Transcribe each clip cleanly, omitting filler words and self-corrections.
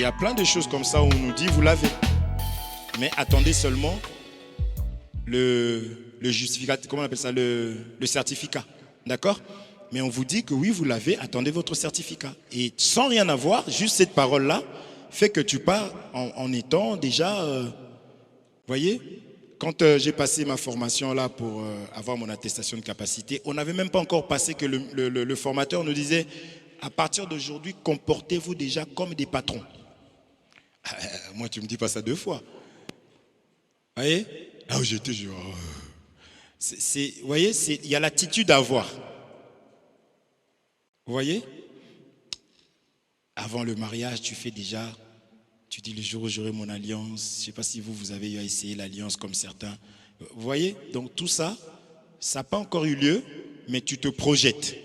il y a plein de choses comme ça où on nous dit, vous l'avez. Mais attendez seulement le justificatif, comment on appelle ça, le certificat. D'accord? Mais on vous dit que oui, vous l'avez, attendez votre certificat. Et sans rien avoir, juste cette parole-là fait que tu pars en étant déjà, voyez, quand j'ai passé ma formation là pour avoir mon attestation de capacité, on n'avait même pas encore passé que le formateur nous disait, à partir d'aujourd'hui, comportez-vous déjà comme des patrons. Moi, tu me dis pas ça 2 fois. Vous voyez? Ah, j'étais genre... Vous voyez, il y a l'attitude à avoir. Vous voyez? Avant le mariage, tu fais déjà... Tu dis le jour où j'aurai mon alliance. Je ne sais pas si vous avez eu à essayer l'alliance comme certains. Vous voyez? Donc tout ça, ça n'a pas encore eu lieu, mais tu te projettes.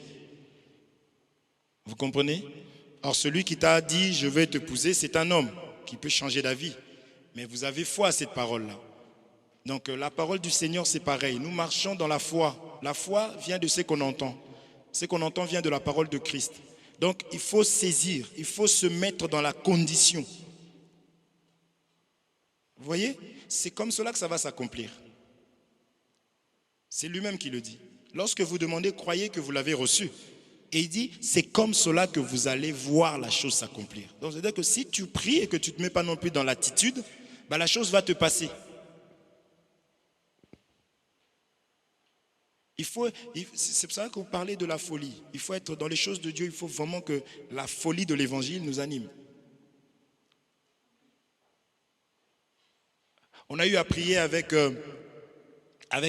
Vous comprenez? Or, celui qui t'a dit « je vais t'épouser », c'est un homme qui peut changer d'avis. Mais vous avez foi à cette parole-là. Donc la parole du Seigneur, c'est pareil. Nous marchons dans la foi. La foi vient de ce qu'on entend. Ce qu'on entend vient de la parole de Christ. Donc il faut saisir, il faut se mettre dans la condition. Vous voyez? C'est comme cela que ça va s'accomplir. C'est lui-même qui le dit. Lorsque vous demandez, croyez que vous l'avez reçu. Et il dit, c'est comme cela que vous allez voir la chose s'accomplir. Donc c'est-à-dire que si tu pries et que tu ne te mets pas non plus dans l'attitude, ben, la chose va te passer. C'est pour ça que vous parlez de la folie. Il faut être dans les choses de Dieu, il faut vraiment que la folie de l'évangile nous anime. On a eu à prier avec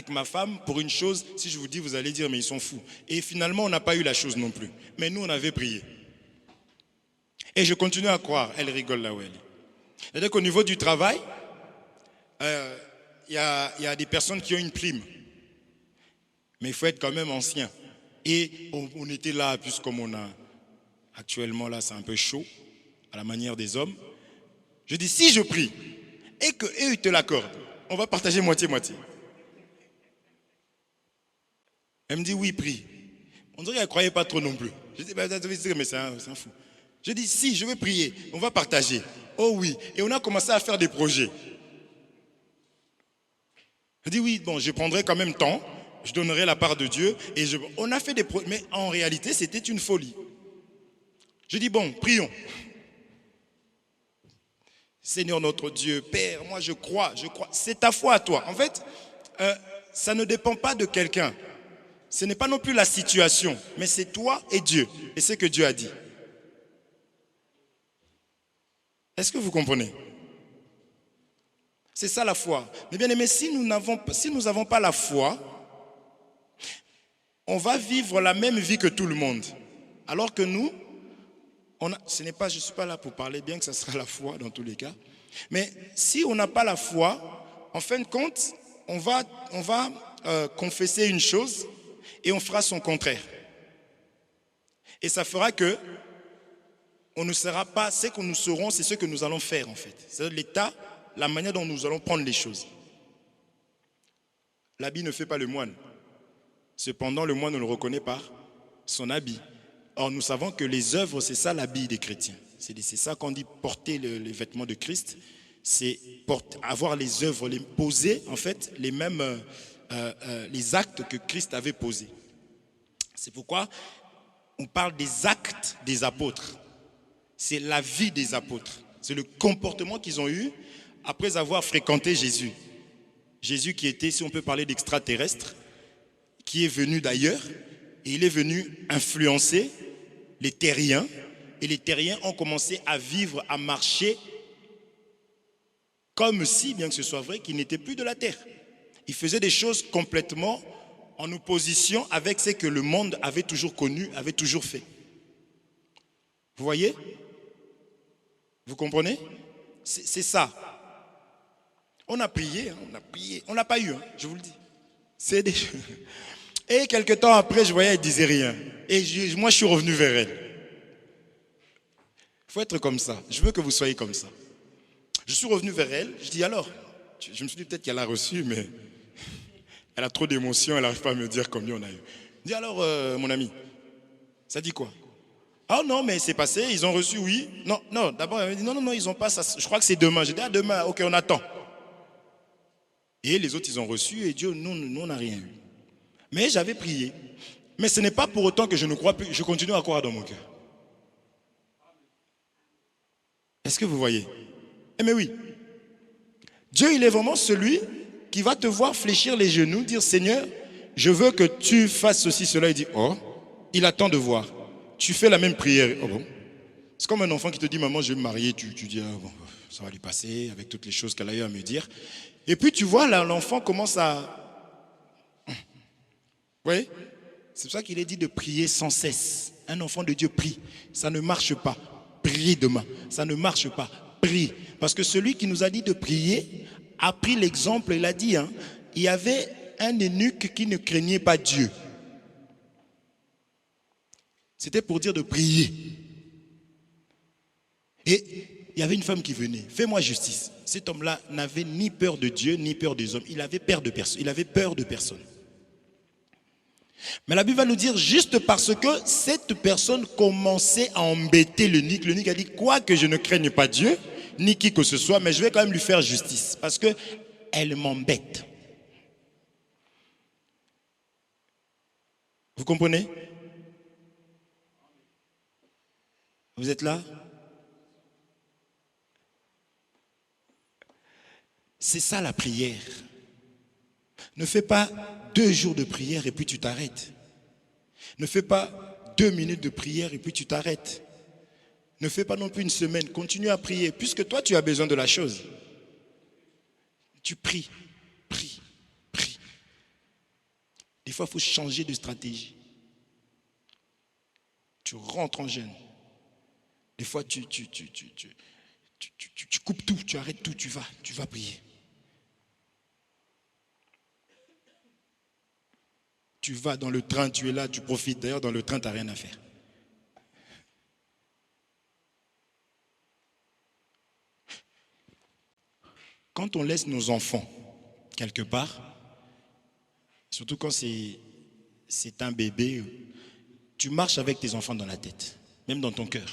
ma femme pour une chose, si je vous dis, vous allez dire, mais ils sont fous. Et finalement, on n'a pas eu la chose non plus. Mais nous, on avait prié. Et je continue à croire, elle rigole là où elle est. C'est-à-dire qu'au niveau du travail, il y a des personnes qui ont une prime. Mais il faut être quand même ancien. Et on était là, plus comme on a actuellement là, c'est un peu chaud, à la manière des hommes. Je dis, si je prie, et qu'eux ils te l'accordent, on va partager moitié-moitié. Elle me dit, oui, prie. On dirait qu'elle ne croyait pas trop non plus. Je dis, mais c'est un fou. Je dis, si, je vais prier, on va partager. Oh oui, et on a commencé à faire des projets. Je dis, oui, bon, je prendrai quand même temps. Je donnerai la part de Dieu. Et on a fait des projets, mais en réalité, c'était une folie. Je dis, bon, prions. Seigneur notre Dieu, Père, moi je crois. C'est ta foi à toi. En fait, ça ne dépend pas de quelqu'un. Ce n'est pas non plus la situation, mais c'est toi et Dieu. Et c'est ce que Dieu a dit. Est-ce que vous comprenez? C'est ça la foi. Mais bien aimé, si nous n'avons pas la foi, on va vivre la même vie que tout le monde. Alors que nous, je ne suis pas là pour parler, bien que ça sera la foi dans tous les cas. Mais si on n'a pas la foi, en fin de compte, on va confesser une chose et on fera son contraire. Et ça fera que on ne sera pas, ce que nous serons, c'est ce que nous allons faire en fait. C'est l'état, la manière dont nous allons prendre les choses. L'habit ne fait pas le moine. Cependant, le moine ne le reconnaît par son habit. Or, nous savons que les œuvres, c'est ça l'habit des chrétiens. C'est ça qu'on dit porter les vêtements de Christ. C'est avoir les œuvres, les poser, en fait, les mêmes les actes que Christ avait posés. C'est pourquoi on parle des actes des apôtres. C'est la vie des apôtres. C'est le comportement qu'ils ont eu après avoir fréquenté Jésus. Jésus qui était, si on peut parler d'extraterrestre, qui est venu d'ailleurs, et il est venu influencer les terriens, et les terriens ont commencé à vivre, à marcher, comme si, bien que ce soit vrai, qu'ils n'étaient plus de la terre. Ils faisaient des choses complètement en opposition avec ce que le monde avait toujours connu, avait toujours fait. Vous voyez? Vous comprenez? C'est ça. On a prié, on n'a pas eu, je vous le dis. C'est des choses. Et quelques temps après, je voyais, elle ne disait rien. Et moi, je suis revenu vers elle. Il faut être comme ça. Je veux que vous soyez comme ça. Je suis revenu vers elle. Je dis alors, je me suis dit peut-être qu'elle a reçu, mais elle a trop d'émotions, elle n'arrive pas à me dire combien on a eu. Je dis alors, mon ami, ça dit quoi? Ah non, mais c'est passé, ils ont reçu, oui. Non, non, d'abord, elle m'a dit, non, non, non, ils n'ont pas ça. Je crois que c'est demain. J'ai dit, ah, demain, ok, on attend. Et les autres, ils ont reçu, et Dieu, nous, on n'a rien eu. Mais j'avais prié. Mais ce n'est pas pour autant que je ne crois plus, je continue à croire dans mon cœur. Est-ce que vous voyez? Eh mais oui. Dieu, il est vraiment celui qui va te voir fléchir les genoux, dire, Seigneur, je veux que tu fasses ceci, cela. Il dit, oh, il attend de voir. Tu fais la même prière. Oh bon. C'est comme un enfant qui te dit, maman, je vais me marier. Tu dis, ah, bon, ça va lui passer avec toutes les choses qu'elle a eu à me dire. Et puis tu vois, là, l'enfant commence à... Oui, c'est pour ça qu'il est dit de prier sans cesse. Un enfant de Dieu prie. Ça ne marche pas. Prie demain. Ça ne marche pas. Prie. Parce que celui qui nous a dit de prier a pris l'exemple, il a dit, hein, il y avait un eunuque qui ne craignait pas Dieu. C'était pour dire de prier. Et il y avait une femme qui venait. Fais-moi justice. Cet homme-là n'avait ni peur de Dieu, ni peur des hommes. Il avait peur de personne. Il avait peur de personne. Mais la Bible va nous dire, juste parce que cette personne commençait à embêter l'eunuque a dit, quoi que je ne craigne pas Dieu, ni qui que ce soit, mais je vais quand même lui faire justice, parce qu'elle m'embête. Vous comprenez? Vous êtes là? C'est ça la prière. Ne fais pas 2 jours de prière et puis tu t'arrêtes. Ne fais pas 2 minutes de prière et puis tu t'arrêtes. Ne fais pas non plus une semaine. Continue à prier. Puisque toi, tu as besoin de la chose. Tu pries, pries, pries. Des fois, il faut changer de stratégie. Tu rentres en jeûne. Des fois, tu coupes tout, tu arrêtes tout, tu vas prier. Tu vas dans le train, tu es là, tu profites. D'ailleurs, dans le train, tu n'as rien à faire. Quand on laisse nos enfants quelque part, surtout quand c'est un bébé, tu marches avec tes enfants dans la tête, même dans ton cœur.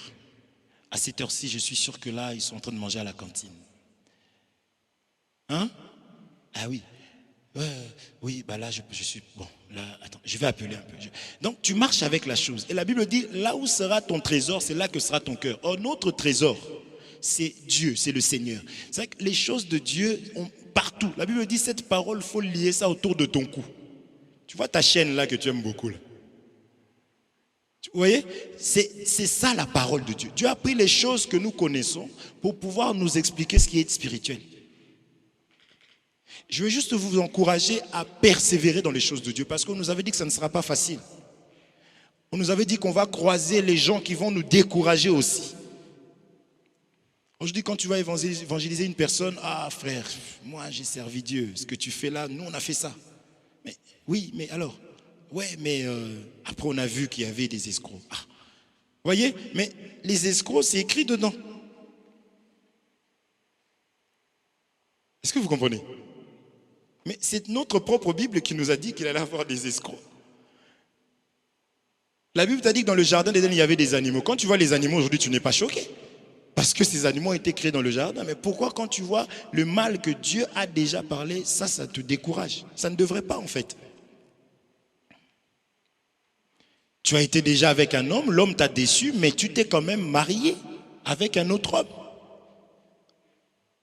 À cette heure-ci, je suis sûr que là, ils sont en train de manger à la cantine. Hein? Ah oui. Oui, bah là, je suis... Bon, là, attends, je vais appeler un peu. Donc, tu marches avec la chose. Et la Bible dit, là où sera ton trésor, c'est là que sera ton cœur. Or, notre trésor, c'est Dieu, c'est le Seigneur. C'est vrai que les choses de Dieu ont partout. La Bible dit, cette parole, il faut lier ça autour de ton cou. Tu vois ta chaîne là que tu aimes beaucoup là. Vous voyez, c'est ça la parole de Dieu. Dieu a pris les choses que nous connaissons pour pouvoir nous expliquer ce qui est spirituel. Je veux juste vous encourager à persévérer dans les choses de Dieu parce qu'on nous avait dit que ça ne sera pas facile. On nous avait dit qu'on va croiser les gens qui vont nous décourager aussi. Aujourd'hui, quand tu vas évangéliser une personne, ah frère, moi j'ai servi Dieu, ce que tu fais là, nous on a fait ça. Mais oui, mais alors, ouais, mais après on a vu qu'il y avait des escrocs. Ah, vous voyez, mais les escrocs, c'est écrit dedans. Est-ce que vous comprenez? Mais c'est notre propre Bible qui nous a dit qu'il allait avoir des escrocs. La Bible t'a dit que dans le jardin d'Éden, il y avait des animaux. Quand tu vois les animaux aujourd'hui, tu n'es pas choqué. Parce que ces animaux ont été créés dans le jardin. Mais pourquoi quand tu vois le mal que Dieu a déjà parlé, ça te décourage? Ça ne devrait pas en fait. Tu as été déjà avec un homme, l'homme t'a déçu, mais tu t'es quand même marié avec un autre homme.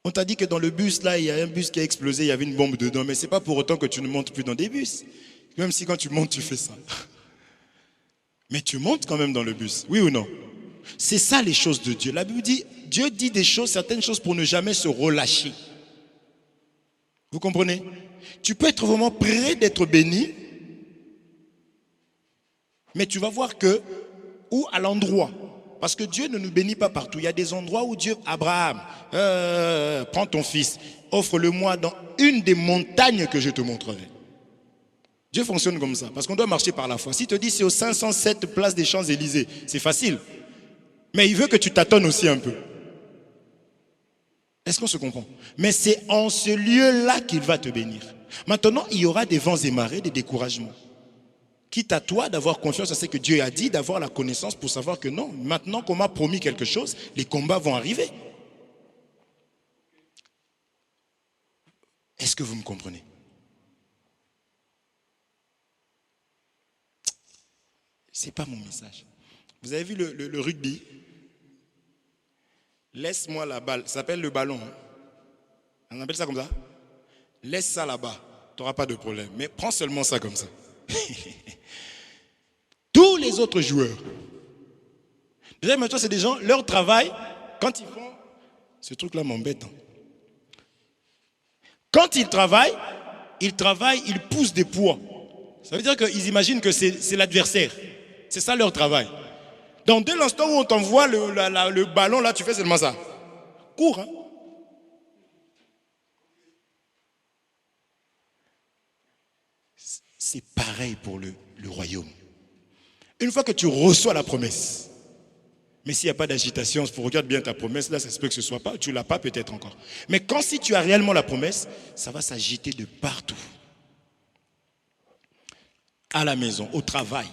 On t'a dit que dans le bus, là, il y a un bus qui a explosé, il y avait une bombe dedans. Mais ce n'est pas pour autant que tu ne montes plus dans des bus. Même si quand tu montes, tu fais ça. Mais tu montes quand même dans le bus, oui ou non? C'est ça les choses de Dieu. La Bible dit, Dieu dit des choses, certaines choses pour ne jamais se relâcher. Vous comprenez? Tu peux être vraiment prêt d'être béni, mais tu vas voir que, ou à l'endroit, parce que Dieu ne nous bénit pas partout. Il y a des endroits où Dieu, Abraham, prends ton fils, offre-le-moi dans une des montagnes que je te montrerai. Dieu fonctionne comme ça, parce qu'on doit marcher par la foi. S'il te dit c'est au 507 place des Champs-Élysées, c'est facile. Mais il veut que tu tâtonnes aussi un peu. Est-ce qu'on se comprend? Mais c'est en ce lieu-là qu'il va te bénir. Maintenant, il y aura des vents et marées, des découragements. Quitte à toi d'avoir confiance à ce que Dieu a dit, d'avoir la connaissance pour savoir que non, maintenant qu'on m'a promis quelque chose, les combats vont arriver. Est-ce que vous me comprenez? Ce n'est pas mon message. Vous avez vu le rugby? Laisse-moi la balle. Ça s'appelle le ballon. Hein? On appelle ça comme ça? Laisse ça là-bas. Tu n'auras pas de problème. Mais prends seulement ça comme ça. Tous les autres joueurs. Déjà, maintenant, c'est des gens, leur travail, quand ils font... Ce truc-là m'embête. Hein. Quand ils travaillent, ils poussent des poids. Ça veut dire qu'ils imaginent que c'est l'adversaire. C'est ça leur travail. Donc, dès l'instant où on t'envoie le ballon, là, tu fais seulement ça. Cours, hein. C'est pareil pour le royaume. Une fois que tu reçois la promesse, mais s'il n'y a pas d'agitation, il faut regarder bien ta promesse, là, ça se peut que ce ne soit pas, tu ne l'as pas peut-être encore. Mais quand si tu as réellement la promesse, ça va s'agiter de partout. À la maison, au travail.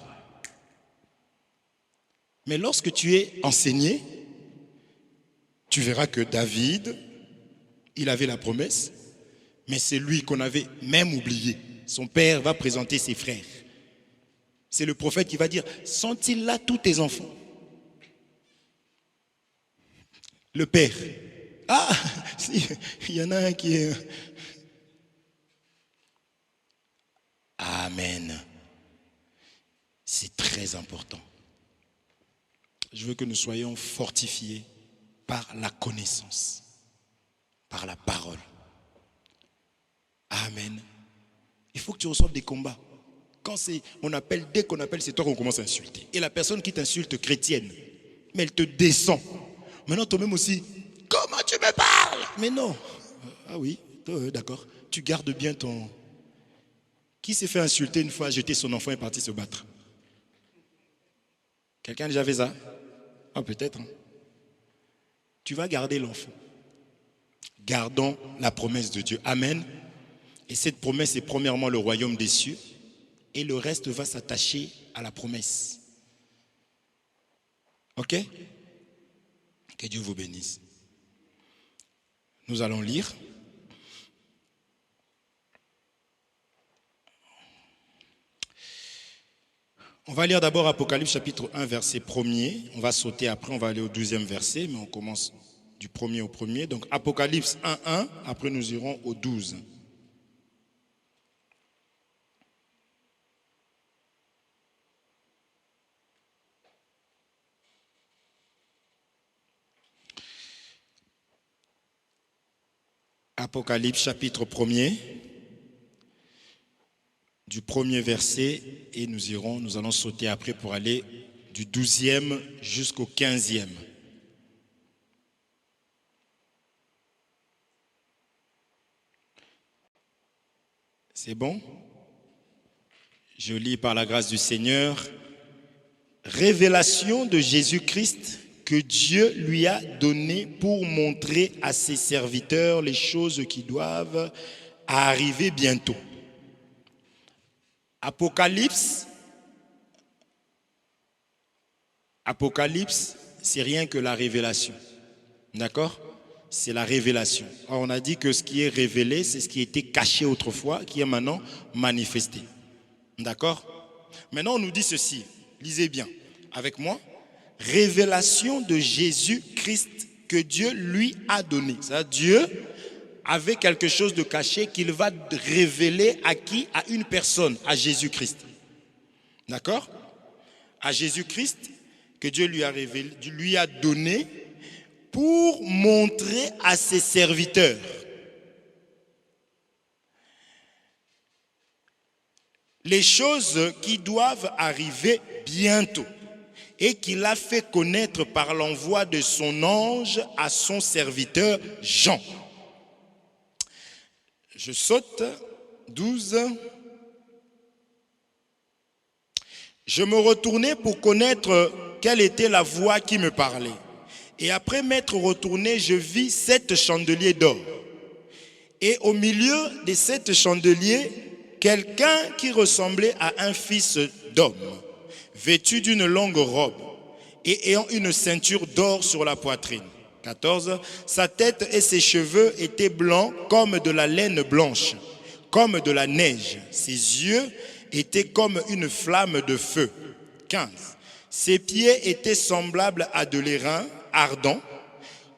Mais lorsque tu es enseigné, tu verras que David, il avait la promesse, mais c'est lui qu'on avait même oublié. Son père va présenter ses frères. C'est le prophète qui va dire, sont-ils là tous tes enfants? Le père. Ah, si, il y en a un qui est... Amen. C'est très important. Je veux que nous soyons fortifiés par la connaissance, par la parole. Amen. Il faut que tu reçoives des combats. Dès qu'on appelle, c'est toi qu'on commence à insulter. Et la personne qui t'insulte chrétienne, mais elle te descend. Maintenant, toi-même aussi, comment tu me parles? Mais non. Ah oui, d'accord. Tu gardes bien ton... Qui s'est fait insulter une fois, jeter son enfant et parti se battre? Quelqu'un a déjà fait ça? Ah, peut-être. Hein. Tu vas garder l'enfant. Gardons la promesse de Dieu. Amen. Et cette promesse est premièrement le royaume des cieux. Et le reste va s'attacher à la promesse. Ok? Que Dieu vous bénisse. Nous allons lire. On va lire d'abord Apocalypse chapitre 1, verset 1er. On va sauter après, on va aller au 12e verset, mais on commence du 1er au 1er. Donc Apocalypse 1, 1, après nous irons au 12. Apocalypse chapitre 1er, du 1er verset, et nous allons sauter après pour aller du 12e jusqu'au 15e. C'est bon? Je lis par la grâce du Seigneur. Révélation de Jésus-Christ que Dieu lui a donné pour montrer à ses serviteurs les choses qui doivent arriver bientôt. Apocalypse, c'est rien que la révélation. D'accord? C'est la révélation. Or, on a dit que ce qui est révélé, c'est ce qui était caché autrefois, qui est maintenant manifesté. D'accord? Maintenant, on nous dit ceci. Lisez bien avec moi. Révélation de Jésus-Christ que Dieu lui a donné. C'est-à-dire Dieu avait quelque chose de caché qu'il va révéler à qui? À une personne, à Jésus-Christ. D'accord? À Jésus-Christ que Dieu lui a révélé, lui a donné pour montrer à ses serviteurs les choses qui doivent arriver bientôt et qu'il a fait connaître par l'envoi de son ange à son serviteur Jean. Je saute, 12. Je me retournai pour connaître quelle était la voix qui me parlait. Et après m'être retourné, je vis 7 chandeliers d'or. Et au milieu de 7 chandeliers, quelqu'un qui ressemblait à un fils d'homme, vêtu d'une longue robe et ayant une ceinture d'or sur la poitrine. 14. Sa tête et ses cheveux étaient blancs comme de la laine blanche, comme de la neige. Ses yeux étaient comme une flamme de feu. 15. Ses pieds étaient semblables à de l'airain ardent,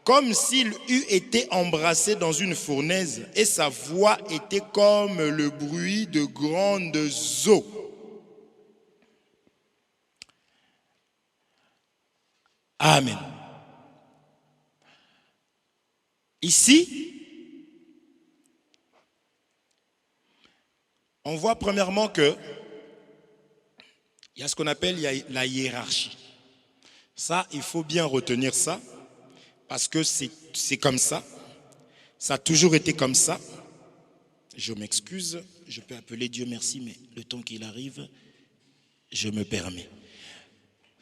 comme s'il eût été embrassé dans une fournaise, et sa voix était comme le bruit de grandes eaux. Amen. Ici, on voit premièrement que il y a ce qu'on appelle la hiérarchie. Ça, il faut bien retenir ça, parce que c'est comme ça. Ça a toujours été comme ça. Je m'excuse, je peux appeler Dieu merci, mais le temps qu'il arrive, je me permets.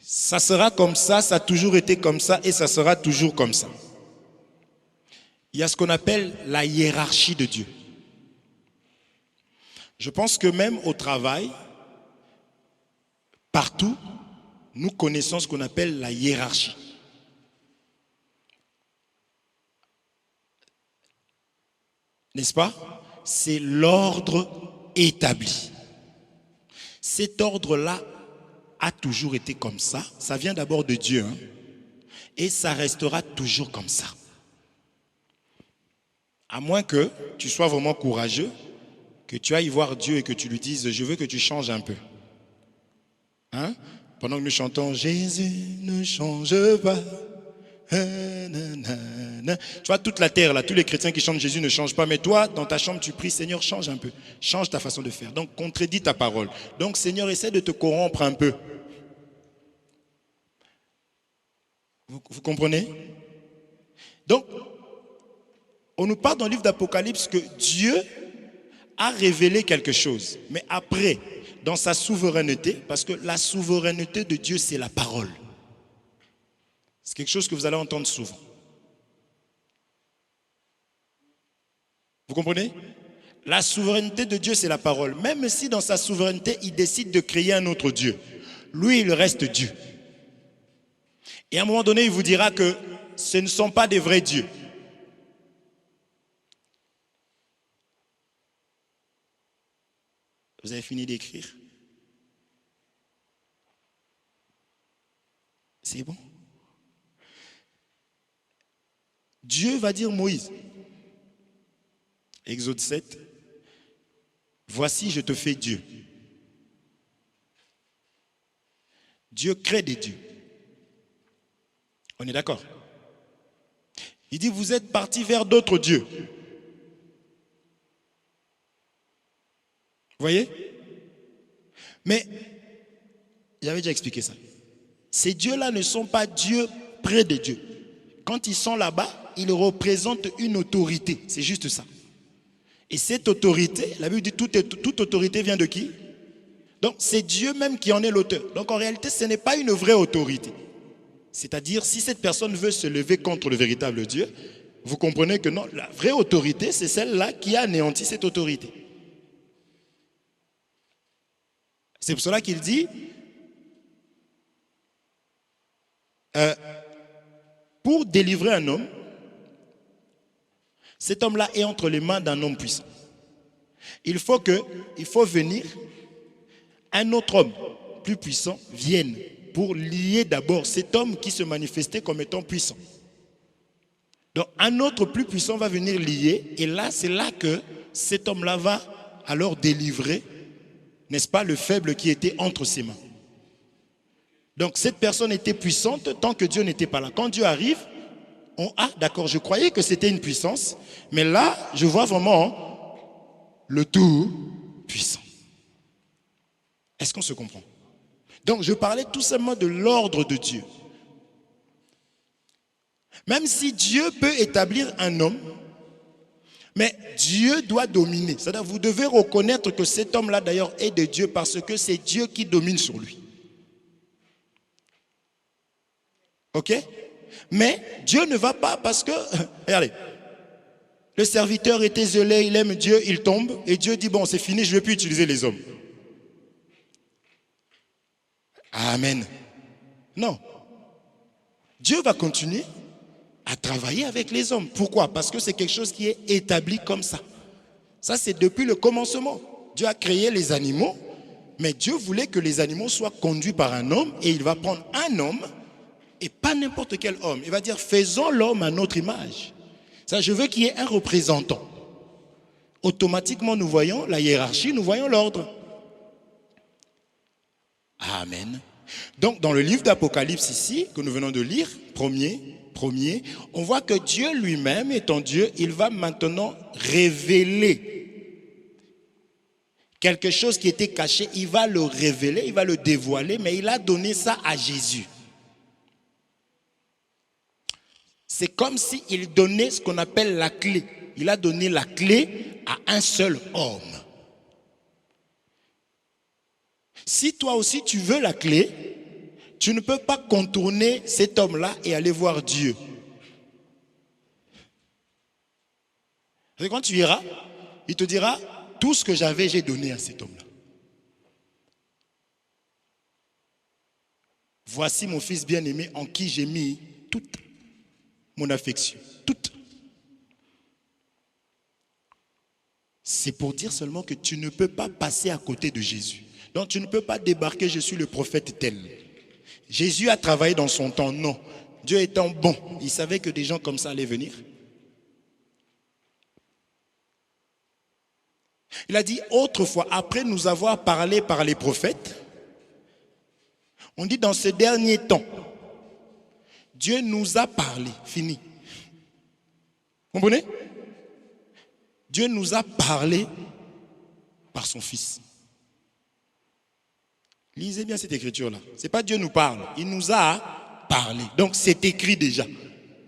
Ça sera comme ça a toujours été comme ça, et ça sera toujours comme ça. Il y a ce qu'on appelle la hiérarchie de Dieu. Je pense que même au travail, partout, nous connaissons ce qu'on appelle la hiérarchie. N'est-ce pas? C'est l'ordre établi. Cet ordre-là a toujours été comme ça. Ça vient d'abord de Dieu, hein? Et ça restera toujours comme ça. À moins que tu sois vraiment courageux, que tu ailles voir Dieu et que tu lui dises « Je veux que tu changes un peu. » Hein? Pendant que nous chantons « Jésus ne change pas. » Tu vois, toute la terre, là, tous les chrétiens qui chantent « Jésus ne change pas », mais toi, dans ta chambre, tu pries « Seigneur, change un peu. Change ta façon de faire. » Donc, contredis ta parole. Donc, Seigneur, essaie de te corrompre un peu. Vous comprenez? Donc, on nous parle dans le livre d'Apocalypse que Dieu a révélé quelque chose. Mais après, dans sa souveraineté, parce que la souveraineté de Dieu, c'est la parole. C'est quelque chose que vous allez entendre souvent. Vous comprenez? La souveraineté de Dieu, c'est la parole. Même si dans sa souveraineté, il décide de créer un autre Dieu. Lui, il reste Dieu. Et à un moment donné, il vous dira que ce ne sont pas des vrais dieux. Vous avez fini d'écrire? C'est bon? Dieu va dire Moïse, Exode 7, voici je te fais Dieu. Dieu crée des dieux. On est d'accord? Il dit vous êtes partis vers d'autres dieux. Vous voyez? Mais, j'avais déjà expliqué ça. Ces dieux-là ne sont pas dieux près de Dieu. Quand ils sont là-bas, ils représentent une autorité. C'est juste ça. Et cette autorité, la Bible dit toute autorité vient de qui? Donc c'est Dieu même qui en est l'auteur. Donc en réalité, ce n'est pas une vraie autorité. C'est-à-dire, si cette personne veut se lever contre le véritable Dieu, vous comprenez que non, la vraie autorité, c'est celle-là qui a anéanti cette autorité. C'est pour cela qu'il dit, pour délivrer un homme, cet homme-là est entre les mains d'un homme puissant. Il faut venir, un autre homme plus puissant vienne pour lier d'abord cet homme qui se manifestait comme étant puissant. Donc un autre plus puissant va venir lier, et là c'est là que cet homme-là va alors délivrer, n'est-ce pas, le faible qui était entre ses mains. Donc cette personne était puissante tant que Dieu n'était pas là. Quand Dieu arrive, d'accord, je croyais que c'était une puissance, mais là, je vois vraiment le tout puissant. Est-ce qu'on se comprend? Donc je parlais tout simplement de l'ordre de Dieu. Même si Dieu peut établir un homme, mais Dieu doit dominer. C'est-à-dire vous devez reconnaître que cet homme-là d'ailleurs est de Dieu parce que c'est Dieu qui domine sur lui. Ok? Mais Dieu ne va pas parce que, regardez, le serviteur était zélé, il aime Dieu, il tombe, et Dieu dit, bon c'est fini, je ne vais plus utiliser les hommes. Amen. Non. Dieu va continuer à travailler avec les hommes. Pourquoi? Parce que c'est quelque chose qui est établi comme ça. Ça, c'est depuis le commencement. Dieu a créé les animaux, mais Dieu voulait que les animaux soient conduits par un homme, et il va prendre un homme, et pas n'importe quel homme. Il va dire, faisons l'homme à notre image. Ça, je veux qu'il y ait un représentant. Automatiquement, nous voyons la hiérarchie, nous voyons l'ordre. Amen. Donc, dans le livre d'Apocalypse ici, que nous venons de lire, premier, on voit que Dieu lui-même, étant Dieu, il va maintenant révéler quelque chose qui était caché. Il va le révéler, il va le dévoiler, mais il a donné ça à Jésus. C'est comme s'il donnait ce qu'on appelle la clé. Il a donné la clé à un seul homme. Si toi aussi tu veux la clé, tu ne peux pas contourner cet homme-là et aller voir Dieu. Et quand tu iras, il te dira, tout ce que j'avais, j'ai donné à cet homme-là. Voici mon fils bien-aimé en qui j'ai mis toute mon affection. Toute. C'est pour dire seulement que tu ne peux pas passer à côté de Jésus. Donc tu ne peux pas débarquer, je suis le prophète tel. Jésus a travaillé dans son temps, non. Dieu étant bon, il savait que des gens comme ça allaient venir. Il a dit autrefois, après nous avoir parlé par les prophètes, on dit dans ce dernier temps, Dieu nous a parlé, fini. Vous comprenez? Dieu nous a parlé par son Fils. Lisez bien cette écriture-là. Ce n'est pas Dieu nous parle, il nous a parlé. Donc c'est écrit déjà.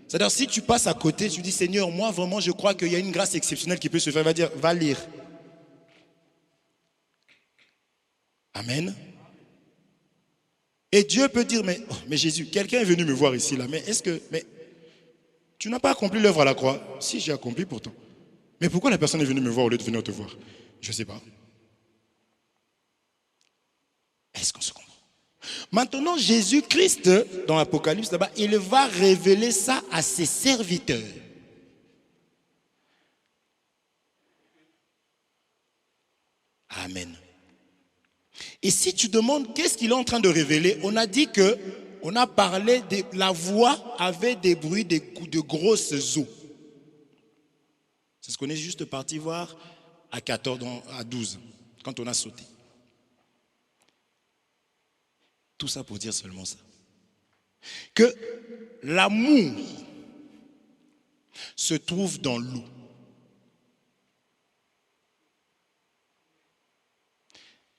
C'est-à-dire si tu passes à côté, tu dis Seigneur, moi vraiment je crois qu'il y a une grâce exceptionnelle qui peut se faire. Il va dire, va lire. Amen. Et Dieu peut dire, mais Jésus, quelqu'un est venu me voir ici, là, mais tu n'as pas accompli l'œuvre à la croix? Si, j'ai accompli pourtant. Mais pourquoi la personne est venue me voir au lieu de venir te voir? Je ne sais pas. Est-ce qu'on se comprend? Maintenant, Jésus-Christ, dans l'Apocalypse, là-bas, il va révéler ça à ses serviteurs. Amen. Et si tu demandes qu'est-ce qu'il est en train de révéler, on a dit que, on a parlé de la voix avait des bruits de grosses eaux. C'est ce qu'on est juste parti voir à 14, à 12, quand on a sauté. Tout ça pour dire seulement ça. Que l'amour se trouve dans l'eau.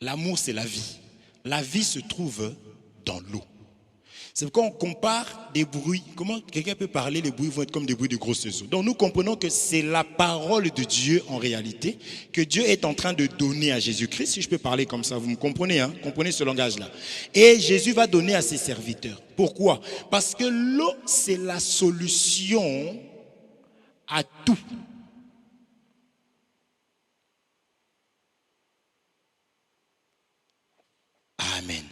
L'amour, c'est la vie. La vie se trouve dans l'eau. C'est pourquoi on compare des bruits. Comment quelqu'un peut parler, les bruits vont être comme des bruits de grosses eaux. Donc nous comprenons que c'est la parole de Dieu en réalité, que Dieu est en train de donner à Jésus-Christ. Si je peux parler comme ça, vous me comprenez, hein? Comprenez ce langage-là. Et Jésus va donner à ses serviteurs. Pourquoi? Parce que l'eau, c'est la solution à tout. Amen.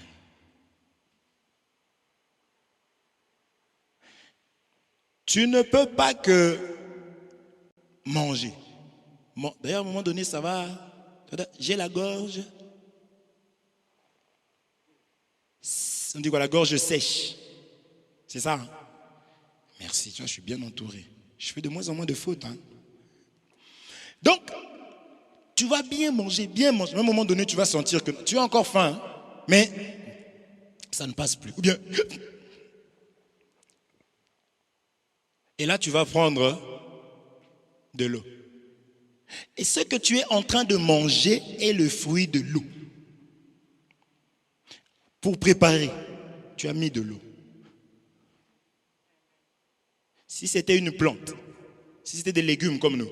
Tu ne peux pas que manger. D'ailleurs, à un moment donné, ça va. J'ai la gorge. On dit quoi, la gorge sèche. C'est ça, hein? Merci, tu vois, je suis bien entouré. Je fais de moins en moins de fautes. Hein? Donc, tu vas bien manger, bien manger. À un moment donné, tu vas sentir que tu as encore faim, hein? Mais ça ne passe plus. Ou bien, et là, tu vas prendre de l'eau. Et ce que tu es en train de manger est le fruit de l'eau. Pour préparer, tu as mis de l'eau. Si c'était une plante, si c'était des légumes comme nous,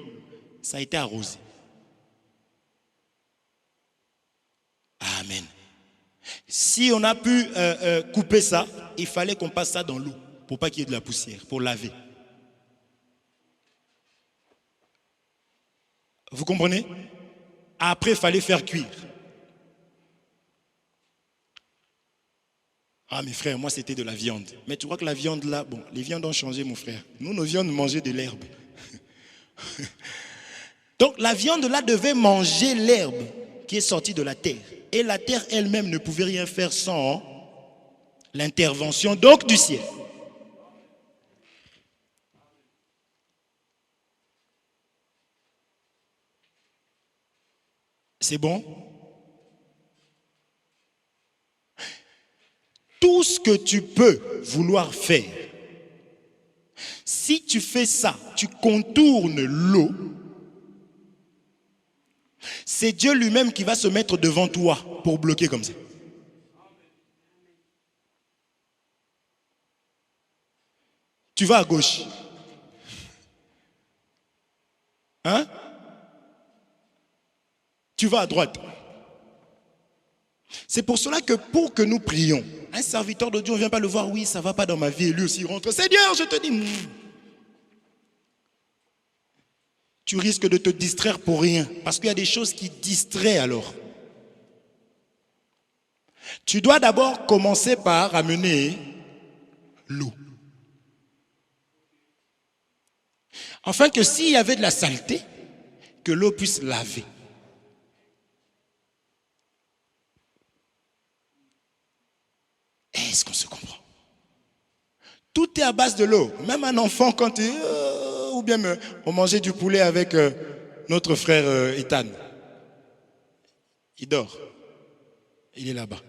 ça a été arrosé. Amen. Si on a pu couper ça, il fallait qu'on passe ça dans l'eau pour pas qu'il y ait de la poussière, pour laver. Vous comprenez? Après, il fallait faire cuire. Ah, mes frères, moi, c'était de la viande. Mais tu vois que la viande là, bon, les viandes ont changé, mon frère. Nous, nos viandes mangeaient de l'herbe. Donc, la viande là devait manger l'herbe qui est sortie de la terre. Et la terre elle-même ne pouvait rien faire sans l'intervention donc du ciel. C'est bon? Tout ce que tu peux vouloir faire, si tu fais ça, tu contournes l'eau, c'est Dieu lui-même qui va se mettre devant toi pour bloquer comme ça. Tu vas à gauche. Hein? Tu vas à droite. C'est pour cela que pour que nous prions, un serviteur de Dieu, on ne vient pas le voir, oui, ça ne va pas dans ma vie, et lui aussi rentre. Seigneur, je te dis, tu risques de te distraire pour rien, parce qu'il y a des choses qui distraient alors. Tu dois d'abord commencer par amener l'eau. Afin que s'il y avait de la saleté, que l'eau puisse laver. Est-ce qu'on se comprend? Tout est à base de l'eau. Même un enfant, quand il... ou bien on mangeait du poulet avec notre frère Ethan. Il dort. Il est là-bas.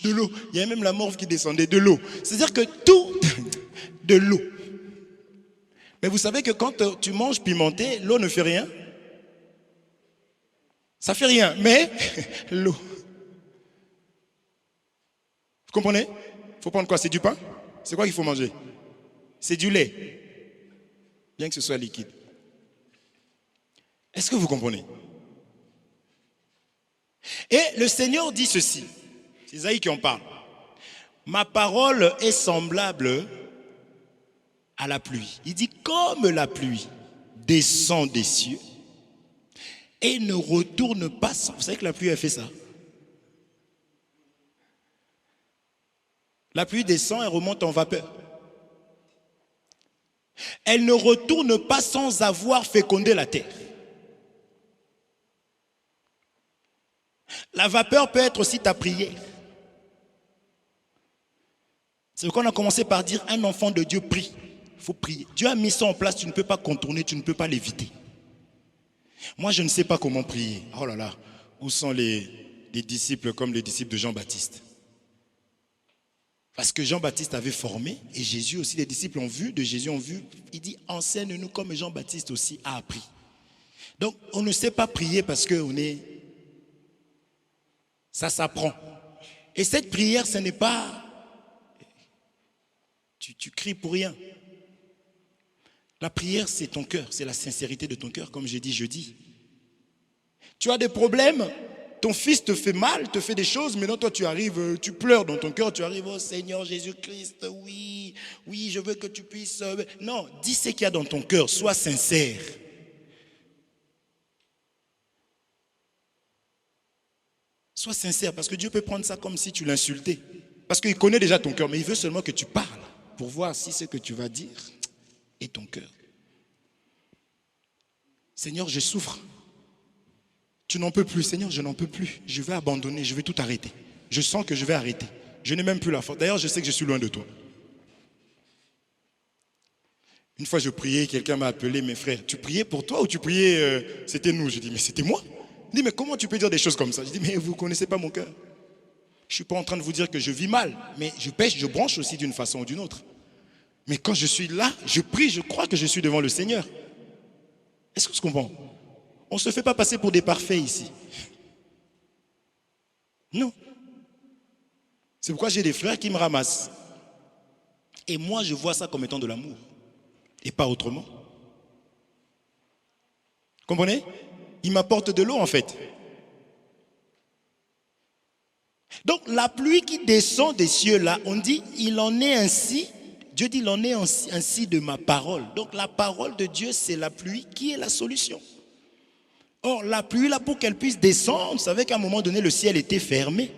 De l'eau. Il y a même la morve qui descendait. De l'eau. C'est-à-dire que tout... de l'eau. Mais vous savez que quand tu manges pimenté, l'eau ne fait rien. Ça fait rien. Mais l'eau... Vous comprenez? Il faut prendre quoi? C'est du pain? C'est quoi qu'il faut manger? C'est du lait. Bien que ce soit liquide. Est-ce que vous comprenez? Et le Seigneur dit ceci. C'est Isaïe qui en parle. Ma parole est semblable à la pluie. Il dit comme la pluie descend des cieux et ne retourne pas sans. Vous savez que la pluie a fait ça? La pluie descend et remonte en vapeur. Elle ne retourne pas sans avoir fécondé la terre. La vapeur peut être aussi ta prière. C'est pourquoi on a commencé par dire un enfant de Dieu prie. Il faut prier. Dieu a mis ça en place, tu ne peux pas contourner, tu ne peux pas l'éviter. Moi, je ne sais pas comment prier. Oh là là, où sont les disciples comme les disciples de Jean-Baptiste? Parce que Jean-Baptiste avait formé, et Jésus aussi, les disciples ont vu, de Jésus ont vu, il dit, enseigne-nous comme Jean-Baptiste aussi a appris. Donc, on ne sait pas prier parce que ça s'apprend. Et cette prière, ce n'est pas, tu cries pour rien. La prière, c'est ton cœur, c'est la sincérité de ton cœur, comme j'ai dit jeudi. Tu as des problèmes? Ton fils te fait mal, te fait des choses, maintenant toi tu arrives, tu pleures dans ton cœur, tu arrives, oh Seigneur Jésus-Christ, oui, oui, je veux que tu puisses... Non, dis ce qu'il y a dans ton cœur, sois sincère. Sois sincère, parce que Dieu peut prendre ça comme si tu l'insultais. Parce qu'il connaît déjà ton cœur, mais il veut seulement que tu parles, pour voir si ce que tu vas dire est ton cœur. Seigneur, je souffre. Tu n'en peux plus, Seigneur, je n'en peux plus. Je vais abandonner, je vais tout arrêter. Je sens que je vais arrêter. Je n'ai même plus la force. D'ailleurs, je sais que je suis loin de toi. Une fois, je priais, quelqu'un m'a appelé, mes frères, tu priais pour toi ou tu priais, c'était nous? Je dis, mais c'était moi. Il dit, mais comment tu peux dire des choses comme ça? Je dis, mais vous ne connaissez pas mon cœur. Je ne suis pas en train de vous dire que je vis mal, mais je pêche, je branche aussi d'une façon ou d'une autre. Mais quand je suis là, je prie, je crois que je suis devant le Seigneur. Est-ce que tu comprends? On ne se fait pas passer pour des parfaits ici. Non. C'est pourquoi j'ai des frères qui me ramassent. Et moi, je vois ça comme étant de l'amour. Et pas autrement. Comprenez? Ils m'apportent de l'eau en fait. Donc la pluie qui descend des cieux là, on dit, il en est ainsi. Dieu dit, il en est ainsi de ma parole. Donc la parole de Dieu, c'est la pluie qui est la solution. Or, la pluie, là, pour qu'elle puisse descendre, vous savez qu'à un moment donné, le ciel était fermé.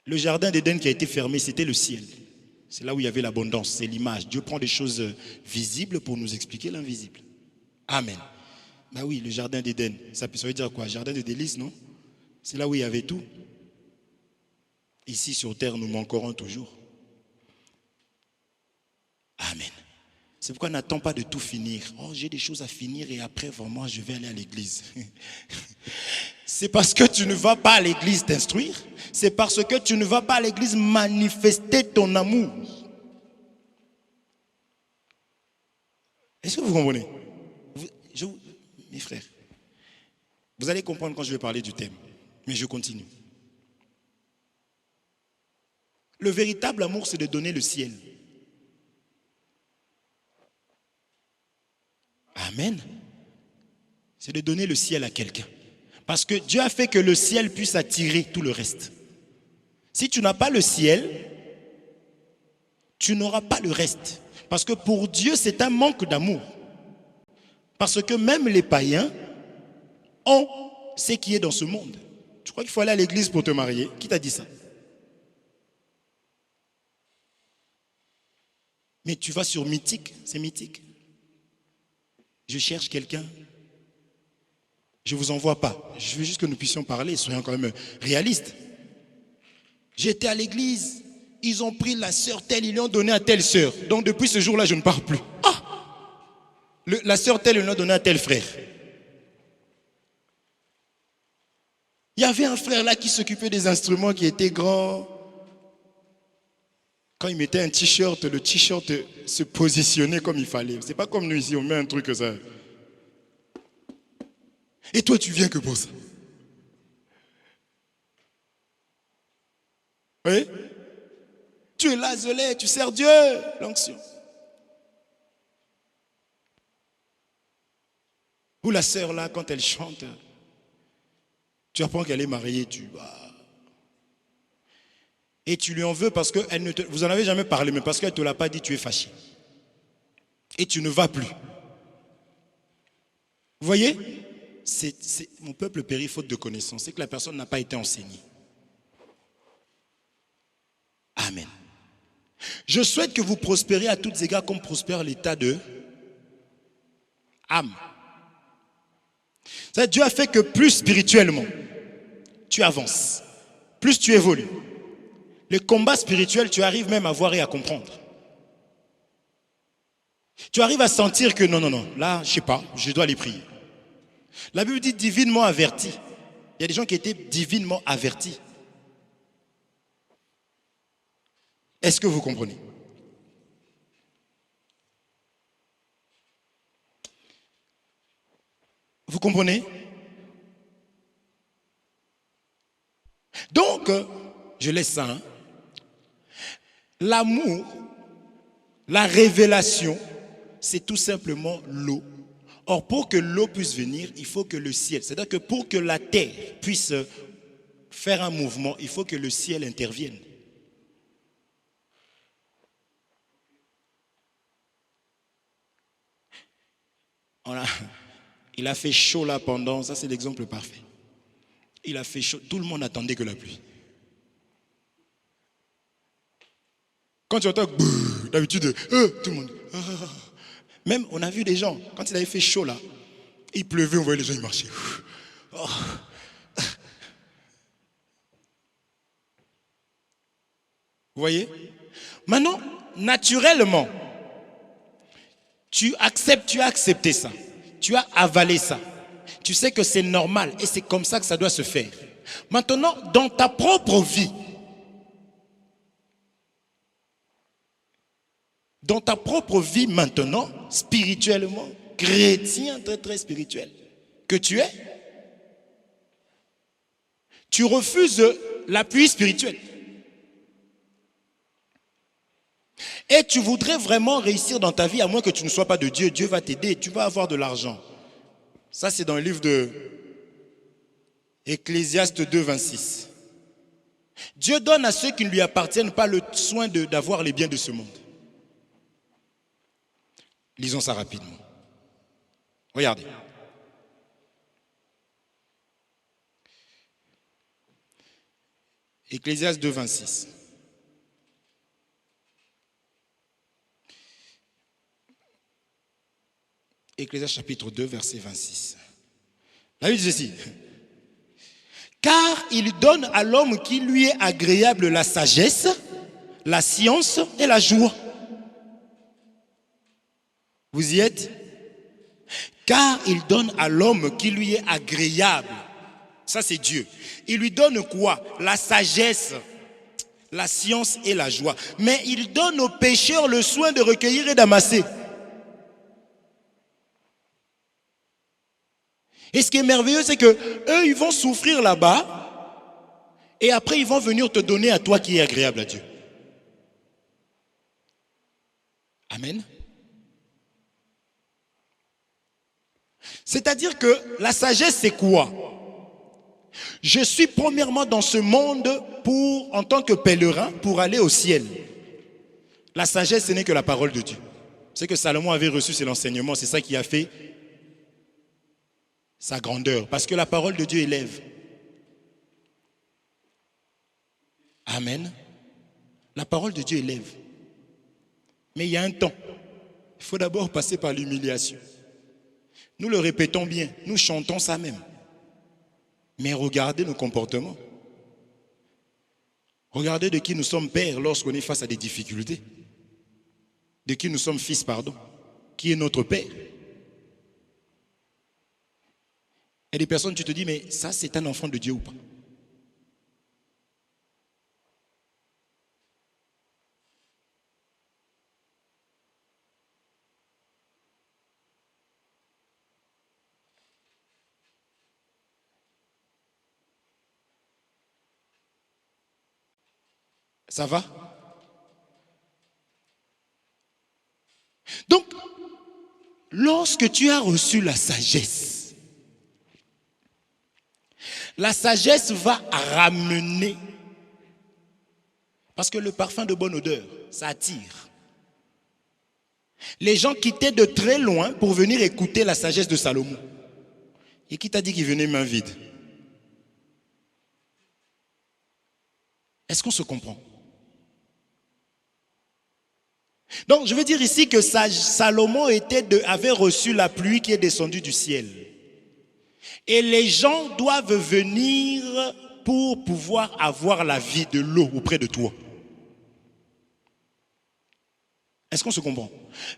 Le jardin d'Éden qui a été fermé, c'était le ciel. C'est là où il y avait l'abondance, c'est l'image. Dieu prend des choses visibles pour nous expliquer l'invisible. Amen. Ben oui, le jardin d'Éden, ça veut dire quoi? Jardin de délices, non? C'est là où il y avait tout. Ici sur terre, nous manquerons toujours. Amen. C'est pourquoi n'attends pas de tout finir. Oh, j'ai des choses à finir et après, vraiment, je vais aller à l'église. C'est parce que tu ne vas pas à l'église t'instruire. C'est parce que tu ne vas pas à l'église manifester ton amour. Est-ce que vous comprenez? Mes frères, vous allez comprendre quand je vais parler du thème. Mais je continue. Le véritable amour, c'est de donner le ciel. Amen. C'est de donner le ciel à quelqu'un. Parce que Dieu a fait que le ciel puisse attirer tout le reste. Si tu n'as pas le ciel, tu n'auras pas le reste. Parce que pour Dieu, c'est un manque d'amour. Parce que même les païens ont ce qui est dans ce monde. Tu crois qu'il faut aller à l'église pour te marier? Qui t'a dit ça? Mais tu vas sur Mythique, c'est Mythique. Je cherche quelqu'un. Je ne vous envoie pas. Je veux juste que nous puissions parler, soyons quand même réalistes. J'étais à l'église, ils ont pris la sœur telle, ils lui ont donné à telle sœur. Donc depuis ce jour-là, je ne pars plus. Ah! La sœur telle, ils lui ont donné à tel frère. Il y avait un frère là qui s'occupait des instruments qui étaient grands. Quand il mettait un t-shirt, le t-shirt se positionnait comme il fallait. C'est pas comme nous ici, on met un truc que ça. Et toi, tu viens que pour ça. Oui? Tu es là, Zolé, tu sers Dieu, l'onction. Ou la sœur là, quand elle chante, tu apprends qu'elle est mariée, et tu lui en veux parce que vous en avez jamais parlé, mais parce qu'elle ne te l'a pas dit, tu es fâché. Et tu ne vas plus. Vous voyez? Mon peuple périt faute de connaissance. C'est que la personne n'a pas été enseignée. Amen. Je souhaite que vous prospériez à tous égards comme prospère l'état de âme. Dieu a fait que plus spirituellement, tu avances, plus tu évolues. Le combat spirituel, tu arrives même à voir et à comprendre. Tu arrives à sentir que non, là, je ne sais pas, je dois aller prier. La Bible dit divinement averti. Il y a des gens qui étaient divinement avertis. Est-ce que vous comprenez? Vous comprenez? Donc, je laisse ça. Hein? L'amour, la révélation, c'est tout simplement l'eau. Or, pour que l'eau puisse venir, il faut que le ciel, c'est-à-dire que pour que la terre puisse faire un mouvement, il faut que le ciel intervienne. Il a fait chaud là pendant, ça c'est l'exemple parfait. Il a fait chaud, tout le monde attendait que la pluie. Quand tu entends d'habitude, tout le monde. Même on a vu des gens, quand il avait fait chaud là, il pleuvait, on voyait les gens, ils marchaient. Oh. Vous voyez? Maintenant, naturellement, tu as accepté ça. Tu as avalé ça. Tu sais que c'est normal et c'est comme ça que ça doit se faire. Maintenant, dans ta propre vie, maintenant, spirituellement, chrétien très très spirituel, que tu es, tu refuses l'appui spirituel. Et tu voudrais vraiment réussir dans ta vie, à moins que tu ne sois pas de Dieu. Dieu va t'aider, tu vas avoir de l'argent. Ça, c'est dans le livre de Ecclésiaste 2, 26. Dieu donne à ceux qui ne lui appartiennent pas le soin d'avoir les biens de ce monde. Lisons ça rapidement. Regardez. Ecclésiaste 2, 26. Ecclésiaste chapitre 2, verset 26. La Bible dit ceci. Car il donne à l'homme qui lui est agréable la sagesse, la science et la joie. Vous y êtes? Car il donne à l'homme qui lui est agréable. Ça, c'est Dieu. Il lui donne quoi? La sagesse, la science et la joie. Mais il donne aux pécheurs le soin de recueillir et d'amasser. Et ce qui est merveilleux, c'est que eux, ils vont souffrir là-bas et après, ils vont venir te donner à toi qui est agréable à Dieu. Amen. C'est-à-dire que la sagesse, c'est quoi? Je suis premièrement dans ce monde en tant que pèlerin pour aller au ciel. La sagesse, ce n'est que la parole de Dieu. Ce que Salomon avait reçu, c'est l'enseignement. C'est ça qui a fait sa grandeur. Parce que la parole de Dieu élève. Amen. La parole de Dieu élève. Mais il y a un temps. Il faut d'abord passer par l'humiliation. Nous le répétons bien. Nous chantons ça même. Mais regardez nos comportements. Regardez de qui nous sommes pères lorsqu'on est face à des difficultés. De qui nous sommes fils, pardon. Qui est notre père. Et des personnes, tu te dis, mais ça, c'est un enfant de Dieu ou pas? Ça va? Donc, lorsque tu as reçu la sagesse va ramener, parce que le parfum de bonne odeur, ça attire. Les gens quittaient de très loin pour venir écouter la sagesse de Salomon. Et qui t'a dit qu'il venait main vide? Est-ce qu'on se comprend? Donc, je veux dire ici que Salomon avait reçu la pluie qui est descendue du ciel. Et les gens doivent venir pour pouvoir avoir la vie de l'eau auprès de toi. Est-ce qu'on se comprend?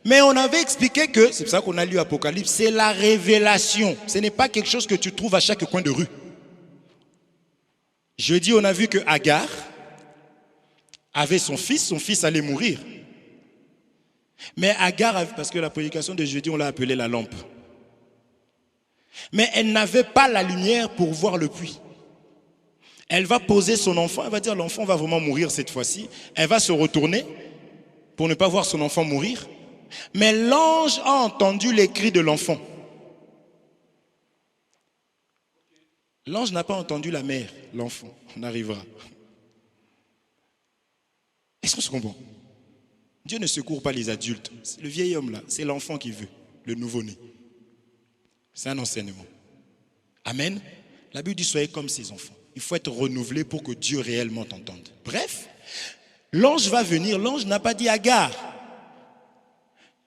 Mais on avait expliqué que, c'est pour ça qu'on a lu Apocalypse, c'est la révélation. Ce n'est pas quelque chose que tu trouves à chaque coin de rue. Jeudi, on a vu que Agar avait son fils allait mourir. Mais Agar, parce que la prédication de jeudi, on l'a appelée la lampe. Mais elle n'avait pas la lumière pour voir le puits. Elle va poser son enfant, elle va dire l'enfant va vraiment mourir cette fois-ci. Elle va se retourner pour ne pas voir son enfant mourir. Mais l'ange a entendu les cris de l'enfant. L'ange n'a pas entendu la mère, l'enfant. On arrivera. Est-ce qu'on se comprend? Dieu ne secourt pas les adultes. Le vieil homme là, c'est l'enfant qui veut, le nouveau-né. C'est un enseignement. Amen. La Bible dit soyez comme ces enfants. Il faut être renouvelé pour que Dieu réellement t'entende. Bref, l'ange va venir. L'ange n'a pas dit Agar,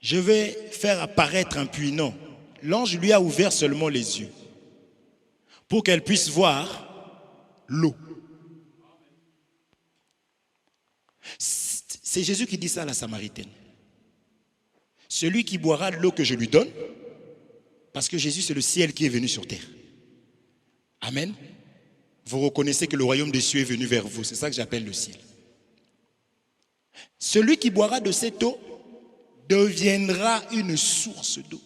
je vais faire apparaître un puits. Non. L'ange lui a ouvert seulement les yeux pour qu'elle puisse voir l'eau. C'est Jésus qui dit ça à la Samaritaine. Celui qui boira l'eau que je lui donne, parce que Jésus c'est le ciel qui est venu sur terre. Amen. Vous reconnaissez que le royaume des cieux est venu vers vous. C'est ça que j'appelle le ciel. Celui qui boira de cette eau deviendra une source d'eau.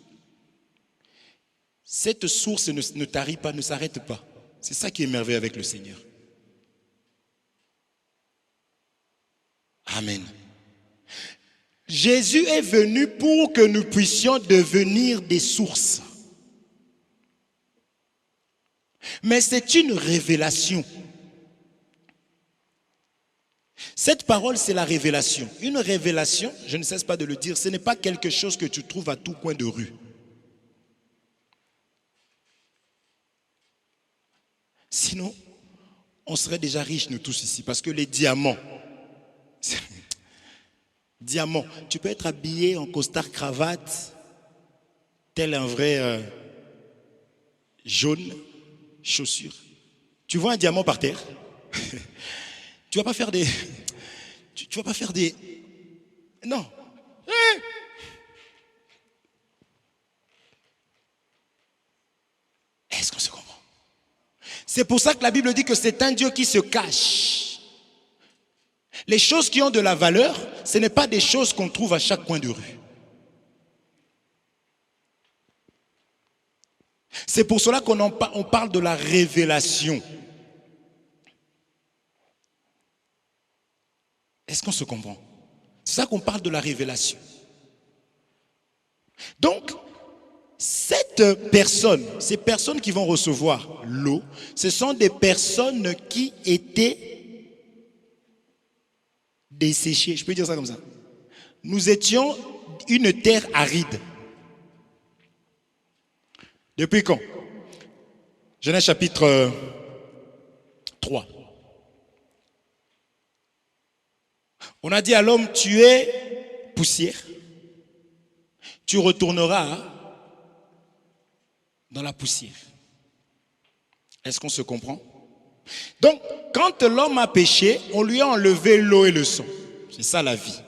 Cette source ne tarit pas, ne s'arrête pas. C'est ça qui est merveilleux avec le Seigneur. Amen. Jésus est venu pour que nous puissions devenir des sources. Mais c'est une révélation. Cette parole, c'est la révélation. Une révélation, je ne cesse pas de le dire, ce n'est pas quelque chose que tu trouves à tout coin de rue. Sinon, on serait déjà riches, nous tous ici. Parce que les diamants, diamants, tu peux être habillé en costard cravate, tel un vrai jaune, chaussures. Tu vois un diamant par terre, tu vas pas faire des... Tu vas pas faire des... Non. Est-ce qu'on se comprend? C'est pour ça que la Bible dit que c'est un Dieu qui se cache. Les choses qui ont de la valeur, ce n'est pas des choses qu'on trouve à chaque coin de rue. C'est pour cela qu'on parle de la révélation. Est-ce qu'on se comprend? C'est ça qu'on parle de la révélation. Donc, ces personnes qui vont recevoir l'eau, ce sont des personnes qui étaient desséchées. Je peux dire ça comme ça. Nous étions une terre aride. Depuis quand? Genèse chapitre 3. On a dit à l'homme, tu es poussière. Tu retourneras dans la poussière. Est-ce qu'on se comprend? Donc, quand l'homme a péché, on lui a enlevé l'eau et le sang. C'est ça la vie.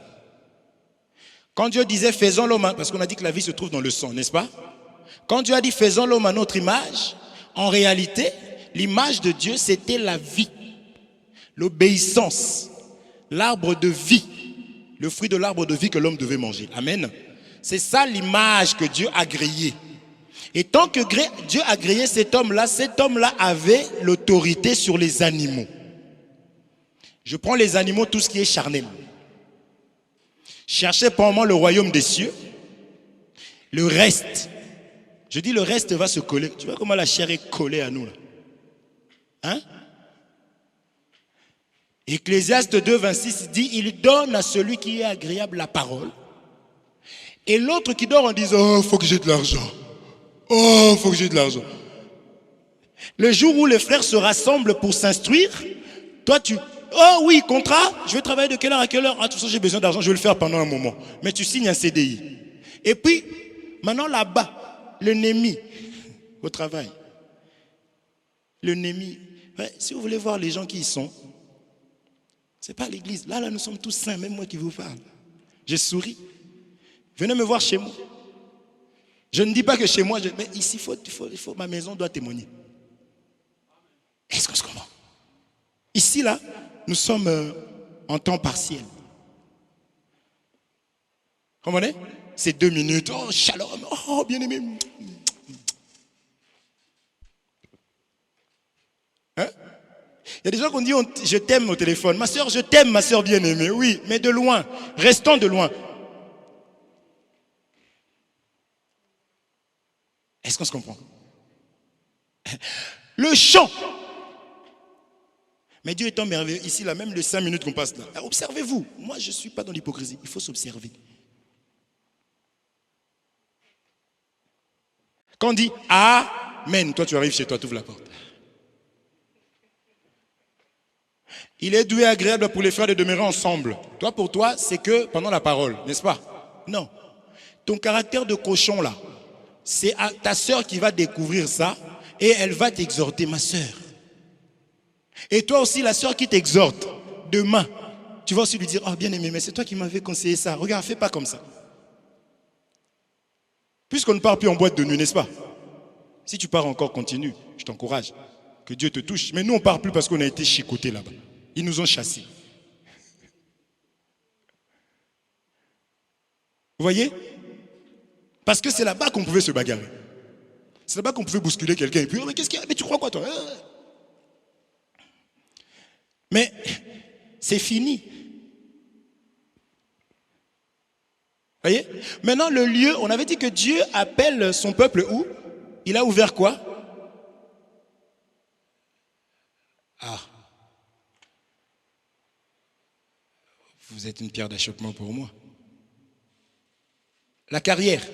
Quand Dieu disait faisons l'homme, parce qu'on a dit que la vie se trouve dans le sang, n'est-ce pas? Quand Dieu a dit faisons l'homme à notre image, en réalité, l'image de Dieu, c'était la vie, l'obéissance, l'arbre de vie, le fruit de l'arbre de vie que l'homme devait manger. Amen. C'est ça l'image que Dieu a créée. Et tant que Dieu a créé cet homme-là avait l'autorité sur les animaux. Je prends les animaux, tout ce qui est charnel. Cherchez pour moi le royaume des cieux. Le reste, je dis le reste va se coller. Tu vois comment la chair est collée à nous là? Hein? Ecclésiaste 2, 26 dit, il donne à celui qui est agréable la parole. Et l'autre qui dort en disant, oh, faut que j'ai de l'argent. Oh, faut que j'ai de l'argent. Le jour où les frères se rassemblent pour s'instruire, toi tu, oh oui, contrat, je vais travailler de quelle heure à quelle heure? Ah, tout ça, j'ai besoin d'argent, je vais le faire pendant un moment. Mais tu signes un CDI. Et puis, maintenant là-bas, le NEMI, au travail. Le NEMI, ouais, si vous voulez voir les gens qui y sont, c'est pas l'église. Là, nous sommes tous saints, même moi qui vous parle. Je souris. Venez me voir chez moi. Je ne dis pas que chez moi, mais ici, ma maison doit témoigner. Est-ce qu'on se comprend? Ici, là, nous sommes en temps partiel. Comprenez? C'est 2 minutes. Oh, shalom. Oh, bien-aimé. Hein? Il y a des gens qui ont dit je t'aime au téléphone. Ma soeur, je t'aime, ma soeur bien-aimée. Oui, mais de loin. Restons de loin. Est-ce qu'on se comprend? Le chant. Mais Dieu étant merveilleux, ici, là, même les 5 minutes qu'on passe là, observez-vous. Moi, je ne suis pas dans l'hypocrisie. Il faut s'observer. Quand on dit Amen, toi, tu arrives chez toi, tu ouvres la porte. Il est doux et agréable pour les frères de demeurer ensemble. Toi, pour toi, c'est que pendant la parole, n'est-ce pas? Non. Ton caractère de cochon, là, c'est ta sœur qui va découvrir ça et elle va t'exhorter, ma sœur. Et toi aussi, la sœur qui t'exhorte, demain, tu vas aussi lui dire, oh bien-aimé, mais c'est toi qui m'avais conseillé ça. Regarde, fais pas comme ça. Puisqu'on ne part plus en boîte de nuit, n'est-ce pas? Si tu pars encore, continue. Je t'encourage. Que Dieu te touche. Mais nous, on ne part plus parce qu'on a été chicotés là-bas. Ils nous ont chassés. Vous voyez? Parce que c'est là-bas qu'on pouvait se bagarrer. C'est là-bas qu'on pouvait bousculer quelqu'un. Et puis, oh, mais qu'est-ce qu'il y a? Mais tu crois quoi, toi? Mais c'est fini. Vous voyez? Maintenant, le lieu, on avait dit que Dieu appelle son peuple où? Il a ouvert quoi? Ah. Vous êtes une pierre d'achoppement pour moi. La carrière.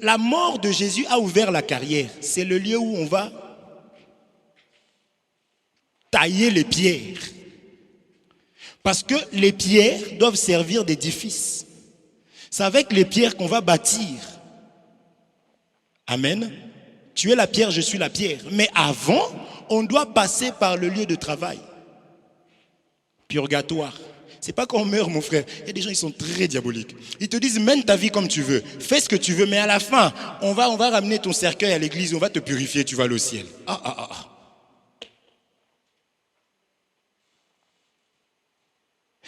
La mort de Jésus a ouvert la carrière. C'est le lieu où on va tailler les pierres. Parce que les pierres doivent servir d'édifice. C'est avec les pierres qu'on va bâtir. Amen. Tu es la pierre, je suis la pierre. Mais avant, on doit passer par le lieu de travail. Purgatoire. C'est pas qu'on meurt, mon frère. Il y a des gens qui sont très diaboliques. Ils te disent, mène ta vie comme tu veux. Fais ce que tu veux, mais à la fin, on va ramener ton cercueil à l'église, on va te purifier, tu vas aller au ciel.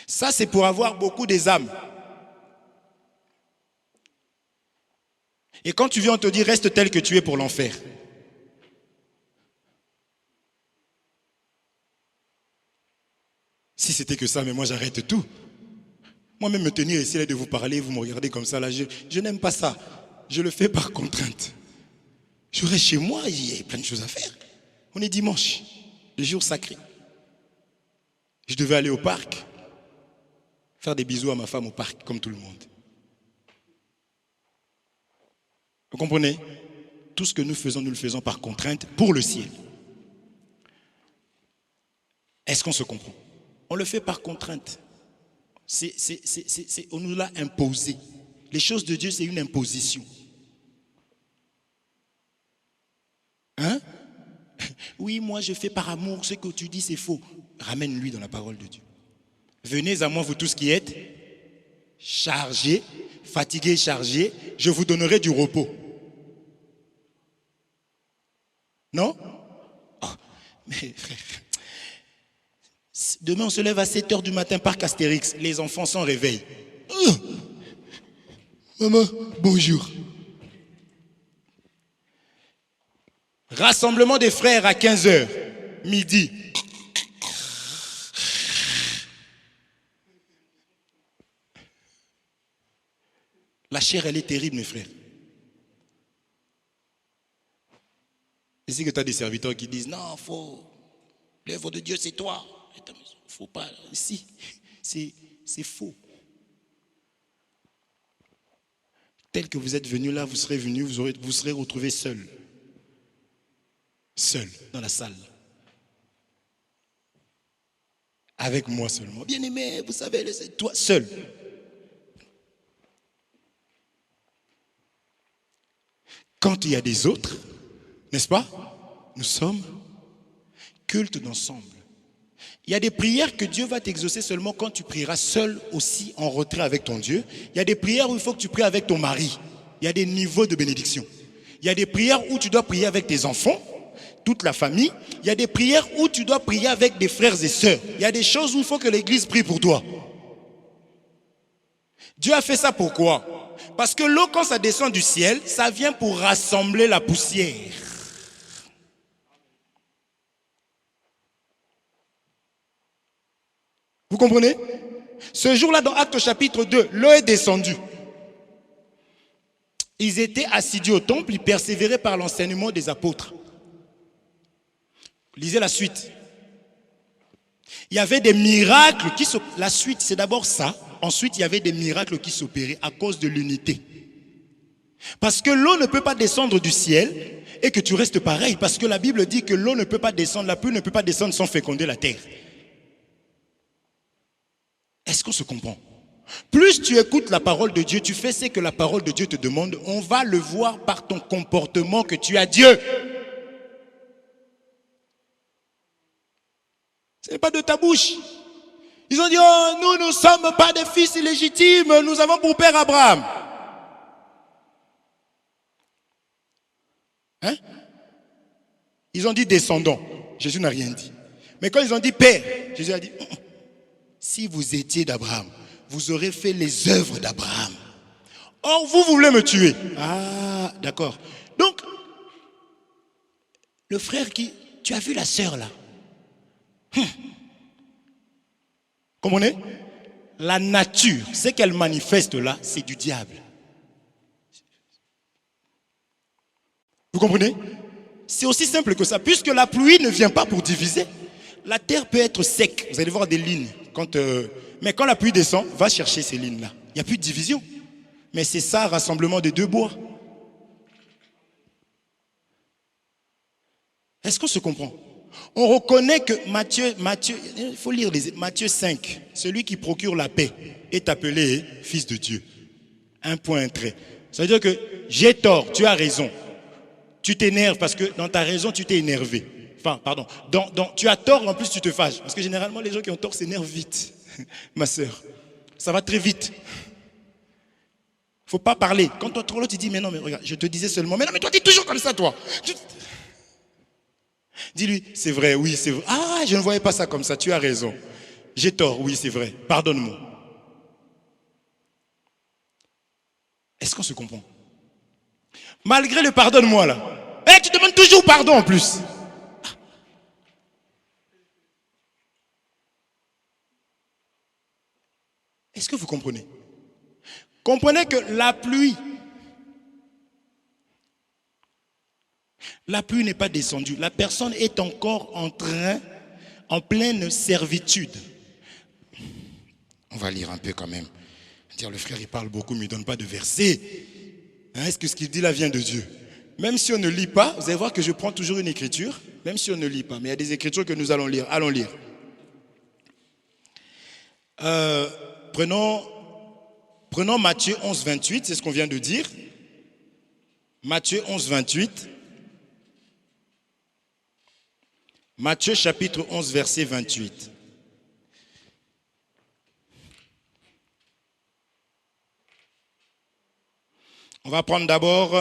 Ça, c'est pour avoir beaucoup des âmes. Et quand tu viens, on te dit, reste tel que tu es pour l'enfer. Si c'était que ça, mais moi j'arrête tout. Moi-même me tenir ici là de vous parler, vous me regardez comme ça là, je n'aime pas ça. Je le fais par contrainte. Je reste chez moi, il y a plein de choses à faire. On est dimanche, le jour sacré. Je devais aller au parc, faire des bisous à ma femme au parc, comme tout le monde. Vous comprenez? Tout ce que nous le faisons par contrainte pour le ciel. Est-ce qu'on se comprend? On le fait par contrainte. On nous l'a imposé. Les choses de Dieu, c'est une imposition. Hein? Oui, moi je fais par amour, ce que tu dis c'est faux. Ramène-lui dans la parole de Dieu. Venez à moi, vous tous qui êtes chargés, fatigués, chargés, je vous donnerai du repos. Non? Oh, mais frère, demain on se lève à 7 h du matin, parc Astérix, les enfants s'en réveillent. Maman, bonjour. Rassemblement des frères à 15 h, midi. La chair, elle est terrible, mes frères. Ici que tu as des serviteurs qui disent, non, l'œuvre de Dieu, c'est toi. Faut pas, ici, c'est faux. Tel que vous êtes venu là, vous serez venu, vous serez retrouvé seul. Seul, dans la salle. Avec moi seulement. Bien aimé, vous savez, c'est toi, seul. Quand il y a des autres, n'est-ce pas? Nous sommes culte d'ensemble. Il y a des prières que Dieu va t'exaucer seulement quand tu prieras seul aussi en retrait avec ton Dieu. Il y a des prières où il faut que tu pries avec ton mari. Il y a des niveaux de bénédiction. Il y a des prières où tu dois prier avec tes enfants, toute la famille. Il y a des prières où tu dois prier avec des frères et sœurs. Il y a des choses où il faut que l'église prie pour toi. Dieu a fait ça pourquoi? Parce que l'eau, quand ça descend du ciel, ça vient pour rassembler la poussière. Vous comprenez? Ce jour-là, dans Actes chapitre 2, l'eau est descendue. Ils étaient assidus au temple, ils persévéraient par l'enseignement des apôtres. Lisez la suite. Il y avait des miracles qui se... La suite, c'est d'abord ça. Ensuite, il y avait des miracles qui s'opéraient à cause de l'unité. Parce que l'eau ne peut pas descendre du ciel et que tu restes pareil. Parce que la Bible dit que l'eau ne peut pas descendre, la pluie ne peut pas descendre sans féconder la terre. Est-ce qu'on se comprend? Plus tu écoutes la parole de Dieu, tu fais ce que la parole de Dieu te demande, on va le voir par ton comportement que tu as Dieu. Ce n'est pas de ta bouche. Ils ont dit, oh, nous ne sommes pas des fils illégitimes, nous avons pour père Abraham. Hein? Ils ont dit descendants. Jésus n'a rien dit. Mais quand ils ont dit père, Jésus a dit, si vous étiez d'Abraham, vous aurez fait les œuvres d'Abraham. Or, vous voulez me tuer. Ah, d'accord. Donc, le frère tu as vu la sœur là? Comprenez? La nature, ce qu'elle manifeste là, c'est du diable. Vous comprenez? C'est aussi simple que ça. Puisque la pluie ne vient pas pour diviser, la terre peut être sec. Vous allez voir des lignes. Mais quand la pluie descend, va chercher ces lignes-là. Il n'y a plus de division. Mais c'est ça, rassemblement des deux bois. Est-ce qu'on se comprend? On reconnaît que Matthieu, il faut lire Matthieu 5, celui qui procure la paix est appelé fils de Dieu. Un point, un trait. Ça veut dire que j'ai tort, tu as raison. Tu t'énerves parce que dans ta raison, tu t'es énervé. Enfin, pardon. Tu as tort, en plus tu te fâches. Parce que généralement, les gens qui ont tort s'énervent vite. Ma sœur, ça va très vite. Il ne faut pas parler. Quand toi, trop l'autre, tu dis, mais non, mais regarde, je te disais seulement, mais non, mais toi, tu es toujours comme ça, toi. Dis-lui, c'est vrai, oui, c'est vrai. Ah, je ne voyais pas ça comme ça, tu as raison. J'ai tort, oui, c'est vrai. Pardonne-moi. Est-ce qu'on se comprend? Malgré le pardonne-moi, là. Eh, tu demandes toujours pardon, en plus. Est-ce que vous comprenez? Comprenez que la pluie n'est pas descendue. La personne est encore en pleine servitude. On va lire un peu quand même. Dire le frère, il parle beaucoup, mais il ne donne pas de versets. Hein, est-ce que ce qu'il dit là vient de Dieu? Même si on ne lit pas, vous allez voir que je prends toujours une écriture, même si on ne lit pas. Mais il y a des écritures que nous allons lire. Allons lire. Prenons Matthieu 11, 28, c'est ce qu'on vient de dire. Matthieu 11, 28. Matthieu chapitre 11, verset 28. On va prendre d'abord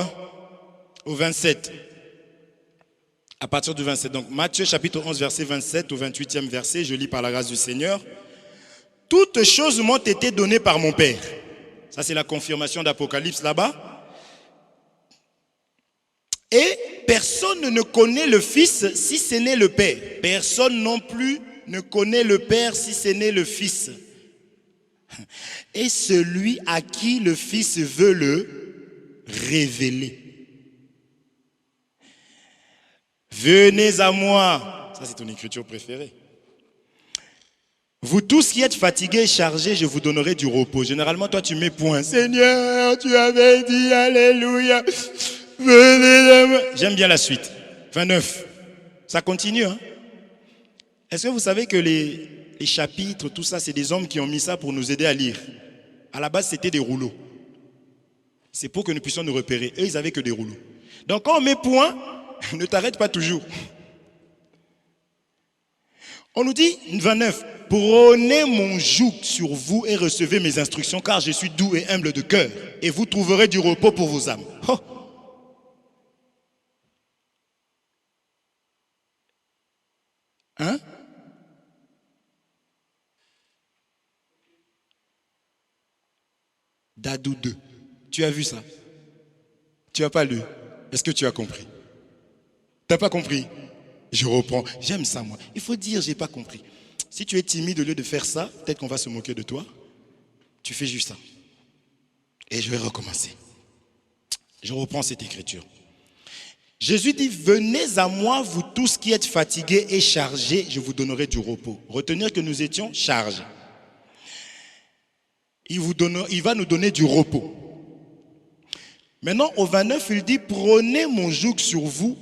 au 27. À partir du 27. Donc Matthieu chapitre 11, verset 27 au 28e verset, je lis par la grâce du Seigneur. Toutes choses m'ont été données par mon Père. Ça c'est la confirmation d'Apocalypse là-bas. Et personne ne connaît le Fils si ce n'est le Père. Personne non plus ne connaît le Père si ce n'est le Fils. Et celui à qui le Fils veut le révéler. Venez à moi. Ça c'est ton écriture préférée. Vous tous qui êtes fatigués et chargés, je vous donnerai du repos. Généralement, toi tu mets point. Seigneur, tu avais dit alléluia. Venez à moi. J'aime bien la suite. 29. Ça continue. Hein? Est-ce que vous savez que les chapitres, tout ça, c'est des hommes qui ont mis ça pour nous aider à lire. À la base, c'était des rouleaux. C'est pour que nous puissions nous repérer. Eux, ils n'avaient que des rouleaux. Donc quand on met point, ne t'arrête pas toujours. On nous dit, 29, prenez mon joug sur vous et recevez mes instructions, car je suis doux et humble de cœur, et vous trouverez du repos pour vos âmes. Oh. Hein? Dadou 2. Tu as vu ça? Tu n'as pas lu? Est-ce que tu as compris? Tu n'as pas compris? Je reprends. J'aime ça, moi. Il faut dire, j'ai pas compris. Si tu es timide, au lieu de faire ça, peut-être qu'on va se moquer de toi. Tu fais juste ça. Et je vais recommencer. Je reprends cette écriture. Jésus dit, venez à moi, vous tous qui êtes fatigués et chargés, je vous donnerai du repos. Retenir que nous étions chargés. Il va nous donner du repos. Maintenant, au 29, il dit, prenez mon joug sur vous.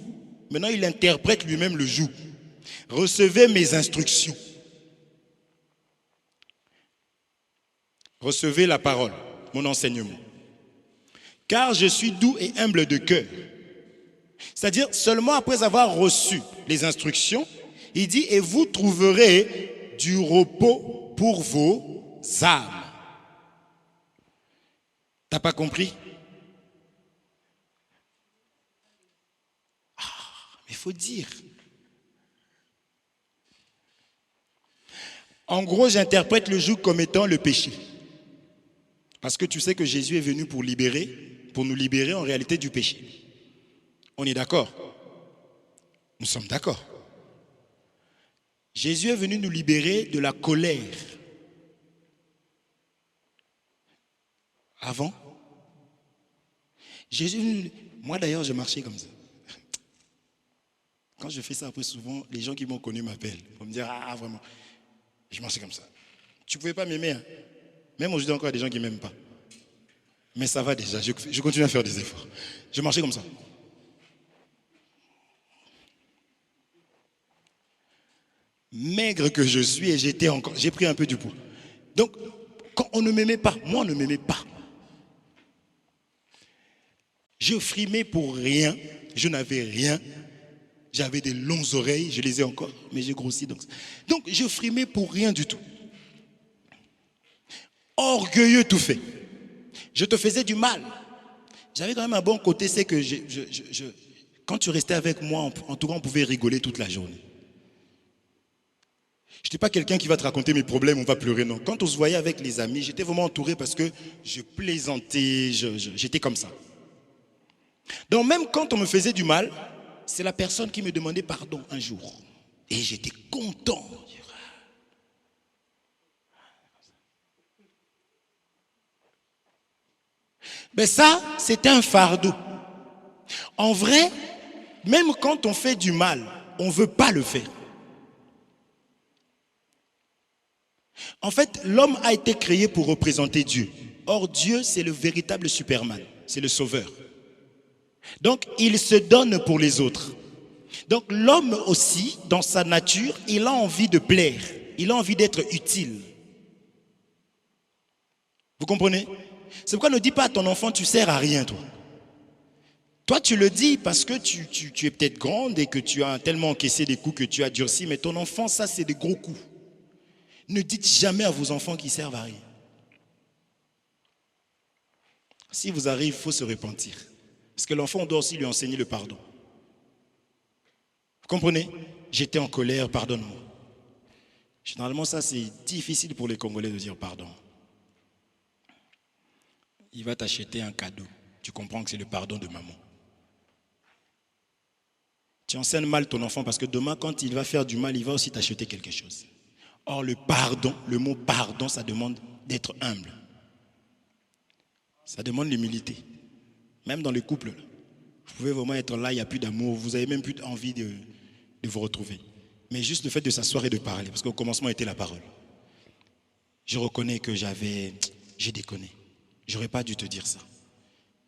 Maintenant, il interprète lui-même le joug. Recevez mes instructions. Recevez la parole, mon enseignement. Car je suis doux et humble de cœur. C'est-à-dire, seulement après avoir reçu les instructions, il dit, et vous trouverez du repos pour vos âmes. T'as pas compris? Il faut dire. En gros, j'interprète le joug comme étant le péché. Parce que tu sais que Jésus est venu pour nous libérer en réalité du péché. On est d'accord? Nous sommes d'accord. Jésus est venu nous libérer de la colère. Avant, Jésus, moi d'ailleurs, je marchais comme ça. Quand je fais ça après, souvent, les gens qui m'ont connu m'appellent pour me dire, ah vraiment, je marchais comme ça. Tu ne pouvais pas m'aimer. Hein? Même aujourd'hui, encore, il y a des gens qui ne m'aiment pas. Mais ça va déjà, je continue à faire des efforts. Je marchais comme ça. Maigre que je suis et j'ai pris un peu du poids. Donc, quand on ne m'aimait pas, moi on ne m'aimait pas. Je frimais pour rien, je n'avais rien. J'avais des longues oreilles, je les ai encore, mais j'ai grossi. Donc je frimais pour rien du tout. Orgueilleux tout fait. Je te faisais du mal. J'avais quand même un bon côté, c'est que quand tu restais avec moi, en tout cas, on pouvait rigoler toute la journée. Je n'étais pas quelqu'un qui va te raconter mes problèmes, on va pleurer, non. Quand on se voyait avec les amis, j'étais vraiment entouré parce que je plaisantais, j'étais comme ça. Donc même quand on me faisait du mal, c'est la personne qui me demandait pardon un jour. Et j'étais content. Mais ça, c'était un fardeau. En vrai, même quand on fait du mal, on ne veut pas le faire. En fait, l'homme a été créé pour représenter Dieu. Or, Dieu, c'est le véritable Superman, c'est le sauveur. Donc, il se donne pour les autres. Donc, l'homme aussi, dans sa nature, il a envie de plaire. Il a envie d'être utile. Vous comprenez? C'est pourquoi ne dis pas à ton enfant, tu ne sers à rien, toi. Toi, tu le dis parce que tu es peut-être grande et que tu as tellement encaissé des coups que tu as durci, mais ton enfant, ça, c'est des gros coups. Ne dites jamais à vos enfants qu'ils servent à rien. Si vous arrivez, il faut se repentir. Parce que l'enfant, on doit aussi lui enseigner le pardon. Vous comprenez? J'étais en colère, pardonne-moi. Généralement, ça, c'est difficile pour les Congolais de dire pardon. Il va t'acheter un cadeau. Tu comprends que c'est le pardon de maman. Tu enseignes mal ton enfant parce que demain, quand il va faire du mal, il va aussi t'acheter quelque chose. Or, le pardon, le mot pardon, ça demande d'être humble. Ça demande l'humilité. Même dans les couples, vous pouvez vraiment être là, il n'y a plus d'amour, vous n'avez même plus envie de vous retrouver. Mais juste le fait de s'asseoir et de parler, parce qu'au commencement était la parole. Je reconnais que j'ai déconné. J'aurais pas dû te dire ça.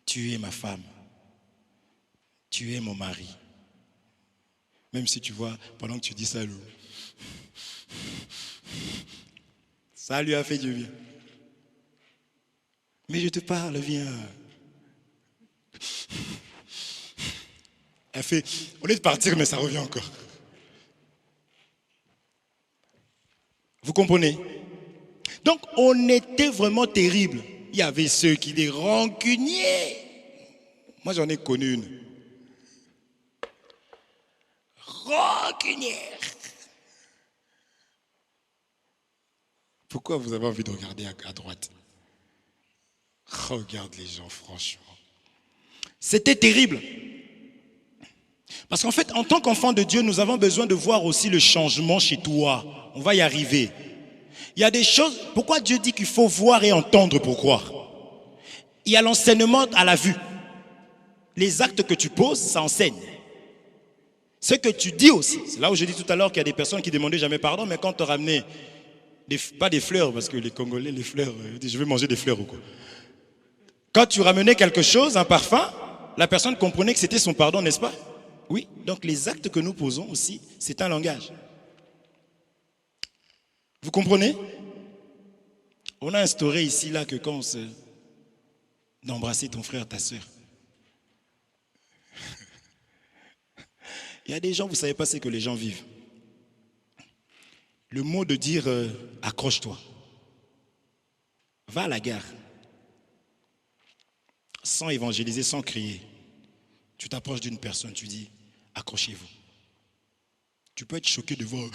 Tu es ma femme. Tu es mon mari. Même si tu vois, pendant que tu dis ça, ça lui a fait du bien. Mais je te parle, viens. Elle fait, au lieu de partir, mais ça revient encore. Vous comprenez? Donc, on était vraiment terrible. Il y avait ceux qui étaient rancuniers. Moi, j'en ai connu une. Rancunière. Pourquoi vous avez envie de regarder à droite? Regarde les gens, franchement. C'était terrible. Parce qu'en fait, en tant qu'enfant de Dieu, nous avons besoin de voir aussi le changement chez toi. On va y arriver. Il y a des choses... Pourquoi Dieu dit qu'il faut voir et entendre pour croire? Il y a l'enseignement à la vue. Les actes que tu poses, ça enseigne. Ce que tu dis aussi. C'est là où je dis tout à l'heure qu'il y a des personnes qui ne demandaient jamais pardon, mais quand tu ramenais, pas des fleurs, parce que les Congolais, les fleurs, je vais manger des fleurs ou quoi. Quand tu ramenais quelque chose, un parfum, la personne comprenait que c'était son pardon, n'est-ce pas? Oui, donc les actes que nous posons aussi, c'est un langage. Vous comprenez? On a instauré ici, là, que quand on se... d'embrasser ton frère, ta soeur. Il y a des gens, vous ne savez pas ce que les gens vivent. Le mot de dire accroche-toi. Va à la gare. Sans évangéliser, sans crier. Tu t'approches d'une personne, tu dis accrochez-vous. Tu peux être choqué de voir.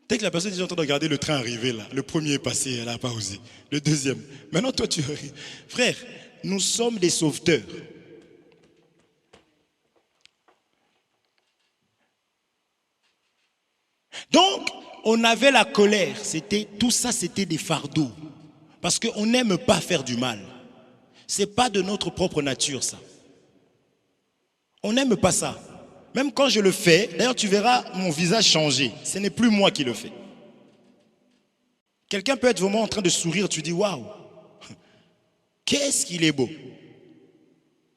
Dès que la personne est en train de regarder le train arriver là, le premier est passé, elle n'a pas osé. Le deuxième. Maintenant, toi, tu arrives. Frère, nous sommes des sauveteurs. Donc, on avait la colère. Tout ça, c'était des fardeaux. Parce qu'on n'aime pas faire du mal. Ce n'est pas de notre propre nature, ça. On n'aime pas ça. Même quand je le fais, d'ailleurs, tu verras mon visage changer. Ce n'est plus moi qui le fais. Quelqu'un peut être vraiment en train de sourire, tu dis waouh. Qu'est-ce qu'il est beau.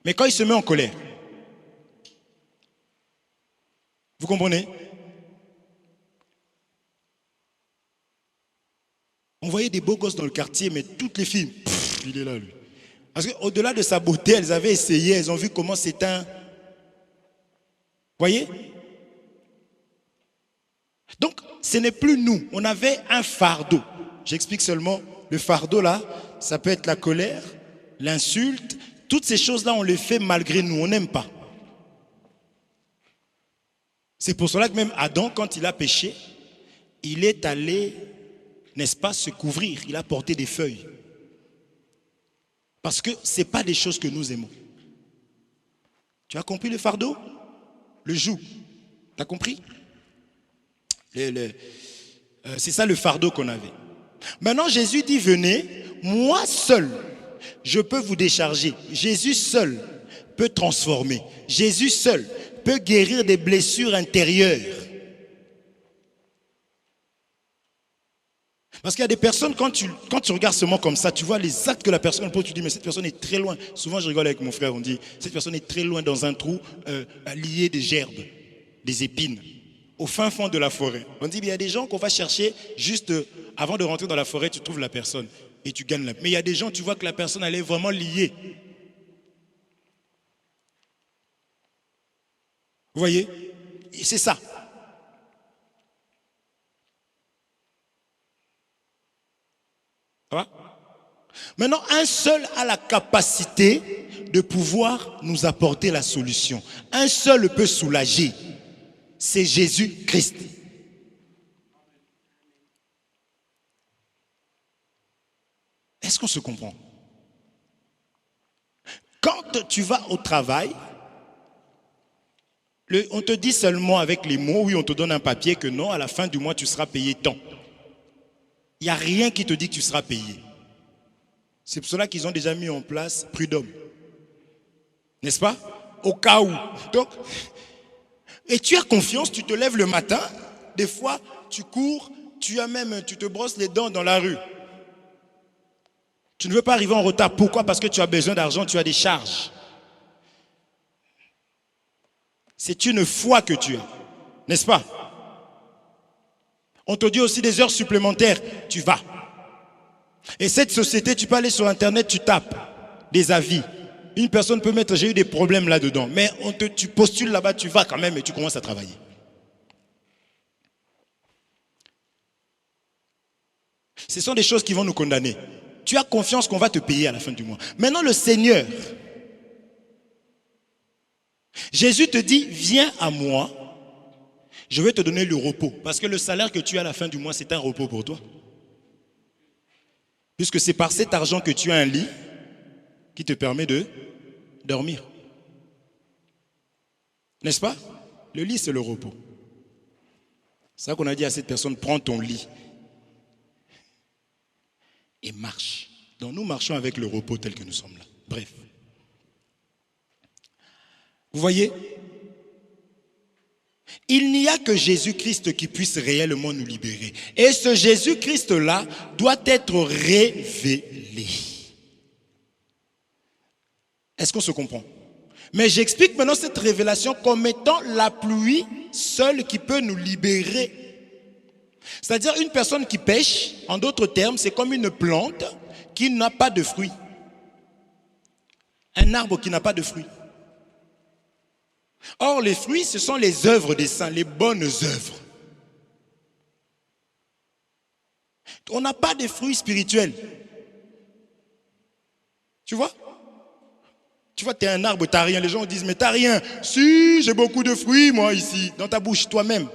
Mais quand il se met en colère, vous comprenez? On voyait des beaux gosses dans le quartier, mais toutes les filles, il est là, lui. Parce qu'au-delà de sa beauté, elles avaient essayé, elles ont vu comment c'est un... Voyez? Donc, ce n'est plus nous. On avait un fardeau. J'explique seulement, le fardeau là, ça peut être la colère, l'insulte. Toutes ces choses-là, on les fait malgré nous, on n'aime pas. C'est pour cela que même Adam, quand il a péché, il est allé, n'est-ce pas, se couvrir. Il a porté des feuilles. Parce que ce n'est pas des choses que nous aimons. Tu as compris le fardeau? Le joug. Tu as compris? C'est ça le fardeau qu'on avait. Maintenant, Jésus dit, venez, moi seul, je peux vous décharger. Jésus seul peut transformer. Jésus seul peut guérir des blessures intérieures. Parce qu'il y a des personnes, quand tu regardes seulement comme ça, tu vois les actes que la personne pose, tu dis, mais cette personne est très loin. Souvent, je rigole avec mon frère, on dit, cette personne est très loin dans un trou, lié des gerbes, des épines, au fin fond de la forêt. On dit, mais il y a des gens qu'on va chercher juste avant de rentrer dans la forêt, tu trouves la personne et tu gagnes la... Mais il y a des gens, tu vois que la personne, elle est vraiment liée. Vous voyez? C'est ça. Ça va? Maintenant, un seul a la capacité de pouvoir nous apporter la solution. Un seul peut soulager. C'est Jésus-Christ. Est-ce qu'on se comprend? Quand tu vas au travail, on te dit seulement avec les mots, oui, on te donne un papier que non, à la fin du mois, tu seras payé tant. Il n'y a rien qui te dit que tu seras payé. C'est pour cela qu'ils ont déjà mis en place prud'homme. N'est-ce pas? Au cas où. Donc, et tu as confiance, tu te lèves le matin, des fois, tu cours, tu te brosses les dents dans la rue. Tu ne veux pas arriver en retard. Pourquoi? Parce que tu as besoin d'argent, tu as des charges. C'est une foi que tu as, n'est-ce pas? On te dit aussi des heures supplémentaires, tu vas. Et cette société, tu peux aller sur Internet, tu tapes des avis. Une personne peut mettre, j'ai eu des problèmes là-dedans, mais tu postules là-bas, tu vas quand même et tu commences à travailler. Ce sont des choses qui vont nous condamner. Tu as confiance qu'on va te payer à la fin du mois. Maintenant, le Seigneur, Jésus te dit, viens à moi, je vais te donner le repos. Parce que le salaire que tu as à la fin du mois, c'est un repos pour toi. Puisque c'est par cet argent que tu as un lit qui te permet de dormir. N'est-ce pas? Le lit, c'est le repos. C'est ça qu'on a dit à cette personne, prends ton lit et marche. Donc nous marchons avec le repos tel que nous sommes là. Bref. Vous voyez? Il n'y a que Jésus-Christ qui puisse réellement nous libérer. Et ce Jésus-Christ-là doit être révélé. Est-ce qu'on se comprend? Mais j'explique maintenant cette révélation comme étant la pluie seule qui peut nous libérer. C'est-à-dire une personne qui pêche, en d'autres termes, c'est comme une plante qui n'a pas de fruits. Un arbre qui n'a pas de fruits. Or, les fruits, ce sont les œuvres des saints, les bonnes œuvres. On n'a pas de fruits spirituels. Tu vois? Tu vois, tu es un arbre, tu n'as rien. Les gens disent, mais tu n'as rien. Si, j'ai beaucoup de fruits, moi, ici, dans ta bouche, toi-même.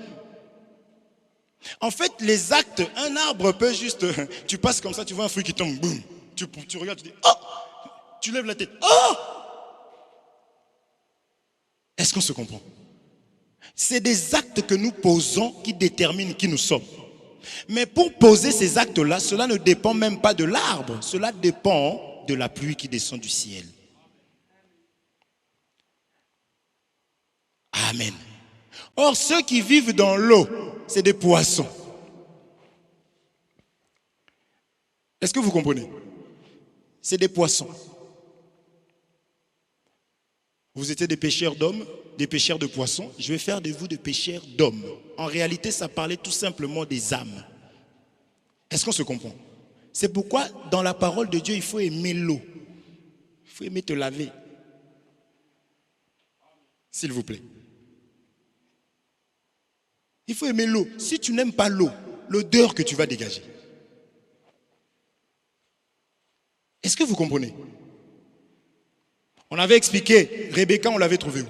En fait, les actes, un arbre peut juste... Tu passes comme ça, tu vois un fruit qui tombe, boum. Tu regardes, tu dis, oh! Tu lèves la tête, oh! Est-ce qu'on se comprend? C'est des actes que nous posons qui déterminent qui nous sommes. Mais pour poser ces actes-là, cela ne dépend même pas de l'arbre. Cela dépend de la pluie qui descend du ciel. Amen. Or, ceux qui vivent dans l'eau, c'est des poissons. Est-ce que vous comprenez? C'est des poissons. Vous étiez des pêcheurs d'hommes, des pêcheurs de poissons. Je vais faire de vous des pêcheurs d'hommes. En réalité, ça parlait tout simplement des âmes. Est-ce qu'on se comprend? C'est pourquoi, dans la parole de Dieu, il faut aimer l'eau. Il faut aimer te laver. S'il vous plaît. Il faut aimer l'eau. Si tu n'aimes pas l'eau, l'odeur que tu vas dégager. Est-ce que vous comprenez? On avait expliqué, Rebecca, on l'avait trouvé où?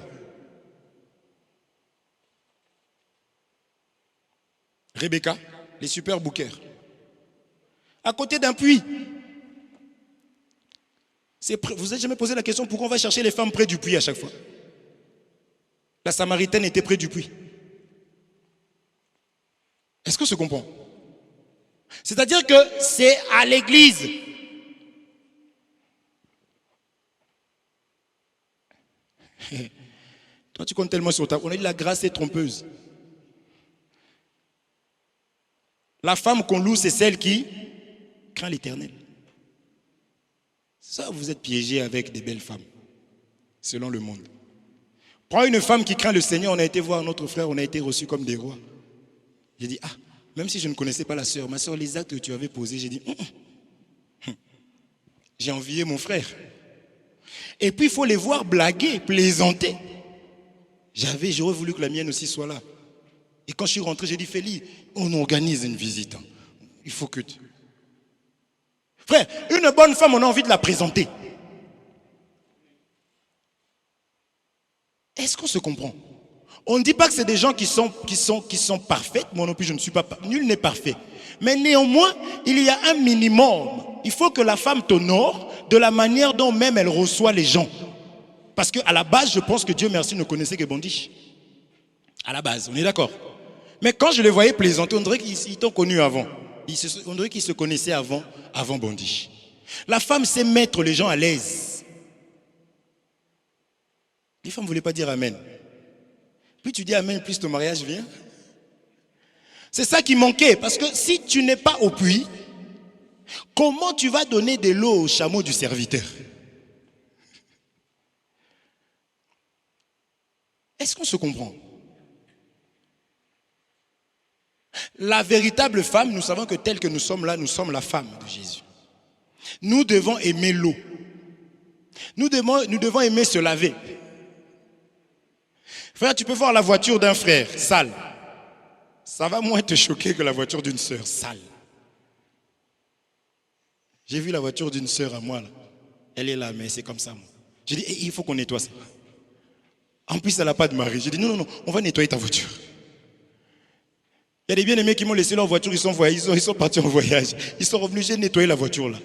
Rebecca, les super bookers. À côté d'un puits. Vous n'avez jamais posé la question pourquoi on va chercher les femmes près du puits à chaque fois? La Samaritaine était près du puits. Est-ce qu'on se comprend? C'est-à-dire que c'est à l'église. Toi, tu comptes tellement sur ta... On a dit la grâce est trompeuse. La femme qu'on loue, c'est celle qui craint l'Éternel. Ça, vous êtes piégés avec des belles femmes, selon le monde. Prends une femme qui craint le Seigneur. On a été voir notre frère, on a été reçus comme des rois. J'ai dit, même si je ne connaissais pas la sœur, ma sœur, les actes que tu avais posés, j'ai dit, j'ai envié mon frère. Et puis, il faut les voir blaguer, plaisanter. J'aurais voulu que la mienne aussi soit là. Et quand je suis rentré, j'ai dit, Félix, on organise une visite. Il faut que tu... Frère, une bonne femme, on a envie de la présenter. Est-ce qu'on se comprend? On ne dit pas que c'est des gens qui sont parfaits. Moi non plus, je ne suis pas... Nul n'est parfait. Mais néanmoins, il y a un minimum. Il faut que la femme t'honore de la manière dont même elle reçoit les gens. Parce qu'à la base, je pense que Dieu merci ne connaissait que Bondiche. À la base, on est d'accord. Mais quand je les voyais plaisanter, on dirait qu'ils t'ont connu avant. On dirait qu'ils se connaissaient avant Bondiche. La femme sait mettre les gens à l'aise. Les femmes ne voulaient pas dire Amen. Puis tu dis Amen, plus ton mariage vient. C'est ça qui manquait. Parce que si tu n'es pas au puits, comment tu vas donner de l'eau au chameau du serviteur? Est-ce qu'on se comprend? La véritable femme, nous savons que telle que nous sommes là, nous sommes la femme de Jésus. Nous devons aimer l'eau. Nous devons aimer se laver. Frère, tu peux voir la voiture d'un frère sale. Ça va moins te choquer que la voiture d'une sœur sale. J'ai vu la voiture d'une sœur à moi là. Elle est là, mais c'est comme ça. Moi. J'ai dit, il faut qu'on nettoie ça. En plus, elle n'a pas de mari. J'ai dit, non, on va nettoyer ta voiture. Il y a des bien-aimés qui m'ont laissé leur voiture, ils sont partis en voyage. Ils sont revenus, j'ai nettoyé la voiture là.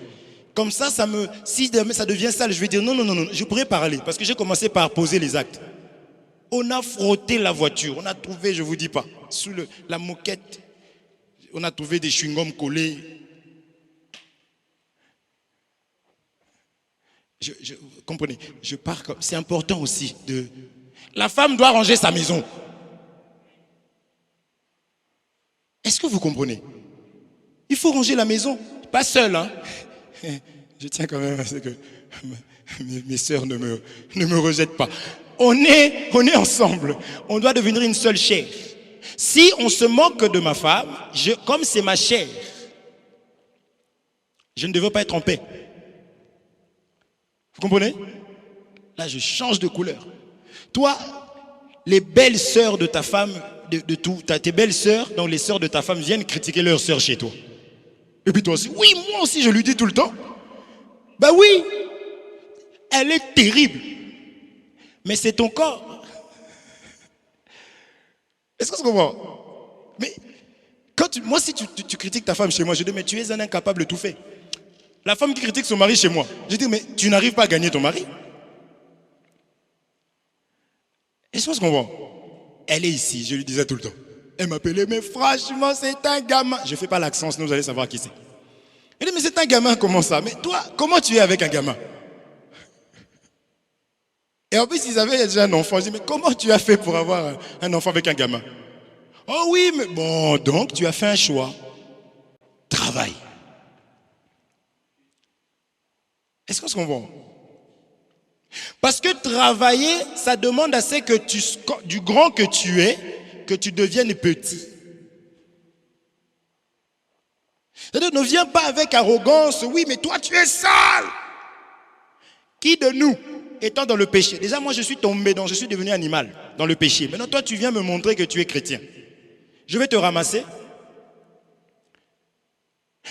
Comme ça, si ça devient sale, je vais dire non, je pourrais parler. Parce que j'ai commencé par poser les actes. On a frotté la voiture, on a trouvé, je ne vous dis pas, sous la moquette, on a trouvé des chewing-gums collés. Comprenez, je pars comme... C'est important aussi de... La femme doit ranger sa maison. Est-ce que vous comprenez? Il faut ranger la maison, pas seul. Hein? Je tiens quand même à ce que mes sœurs ne me rejettent pas. On est ensemble. On doit devenir une seule chair. Si on se moque de ma femme, comme c'est ma chair, je ne devrais pas être en paix. Vous comprenez? Là, je change de couleur. Toi, les belles sœurs de ta femme, tes belles sœurs, donc les sœurs de ta femme viennent critiquer leurs sœurs chez toi. Et puis toi aussi, oui, moi aussi, je lui dis tout le temps. Ben oui, elle est terrible. Mais c'est ton corps. Est-ce que tu comprends? Mais moi, si tu critiques ta femme chez moi, je dis, mais tu es un incapable de tout faire. La femme qui critique son mari chez moi, je dis, mais tu n'arrives pas à gagner ton mari. Est-ce que tu comprends? Elle est ici, je lui disais tout le temps. Elle m'appelait, mais franchement, c'est un gamin. Je ne fais pas l'accent, sinon vous allez savoir qui c'est. Elle dit, mais c'est un gamin, comment ça? Mais toi, comment tu es avec un gamin? Et en plus, ils avaient déjà un enfant. Je dis, mais comment tu as fait pour avoir un enfant avec un gamin? Oh oui, mais bon, donc tu as fait un choix. Travail. Est-ce qu'on se comprend? Parce que travailler, ça demande à ce que du grand que tu es, que tu deviennes petit. C'est-à-dire, ne viens pas avec arrogance. Oui, mais toi, tu es sale. Qui de nous, étant dans le péché? Déjà, moi, je suis tombé, je suis devenu animal dans le péché. Maintenant, toi, tu viens me montrer que tu es chrétien. Je vais te ramasser.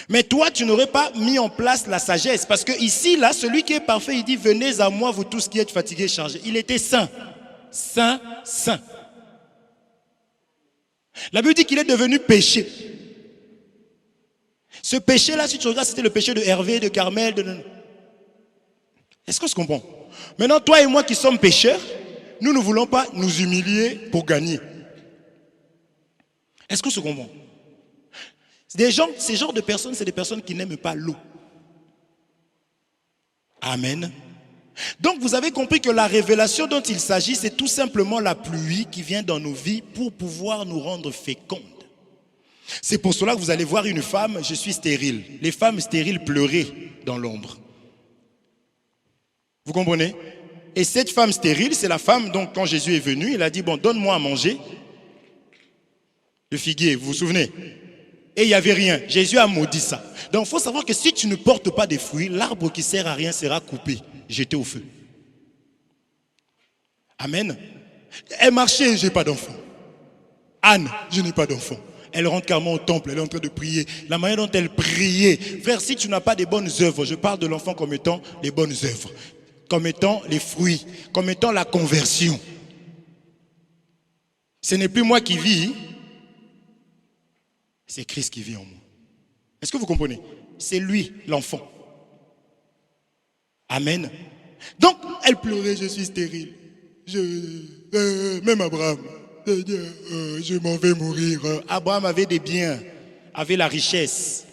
Mais toi, tu n'aurais pas mis en place la sagesse. Parce que ici, là, celui qui est parfait, il dit, venez à moi, vous tous qui êtes fatigués et chargés. Il était saint. Saint, saint. La Bible dit qu'il est devenu péché. Ce péché-là, si tu regardes, c'était le péché de Hervé, de Carmel, Est-ce qu'on se comprend? Maintenant, toi et moi qui sommes pécheurs, nous ne voulons pas nous humilier pour gagner. Est-ce qu'on se comprend? Ces genres de personnes, c'est des personnes qui n'aiment pas l'eau. Amen. Donc, vous avez compris que la révélation dont il s'agit, c'est tout simplement la pluie qui vient dans nos vies pour pouvoir nous rendre fécondes. C'est pour cela que vous allez voir une femme, je suis stérile. Les femmes stériles pleuraient dans l'ombre. Vous comprenez? Et cette femme stérile, c'est la femme, donc quand Jésus est venu, il a dit, bon, donne-moi à manger. Le figuier, vous vous souvenez? Et il n'y avait rien. Jésus a maudit ça. Donc il faut savoir que si tu ne portes pas des fruits, l'arbre qui ne sert à rien sera coupé, jeté au feu. Amen. Elle marchait, je n'ai pas d'enfant. Anne, je n'ai pas d'enfant. Elle rentre carrément au temple, elle est en train de prier. La manière dont elle priait. Frère, si tu n'as pas des bonnes œuvres, je parle de l'enfant comme étant les bonnes œuvres, comme étant les fruits, comme étant la conversion. Ce n'est plus moi qui vis, c'est Christ qui vit en moi. Est-ce que vous comprenez? C'est lui, l'enfant. Amen. Donc, elle pleurait, je suis stérile. Même Abraham, je m'en vais mourir. Abraham avait des biens, avait la richesse.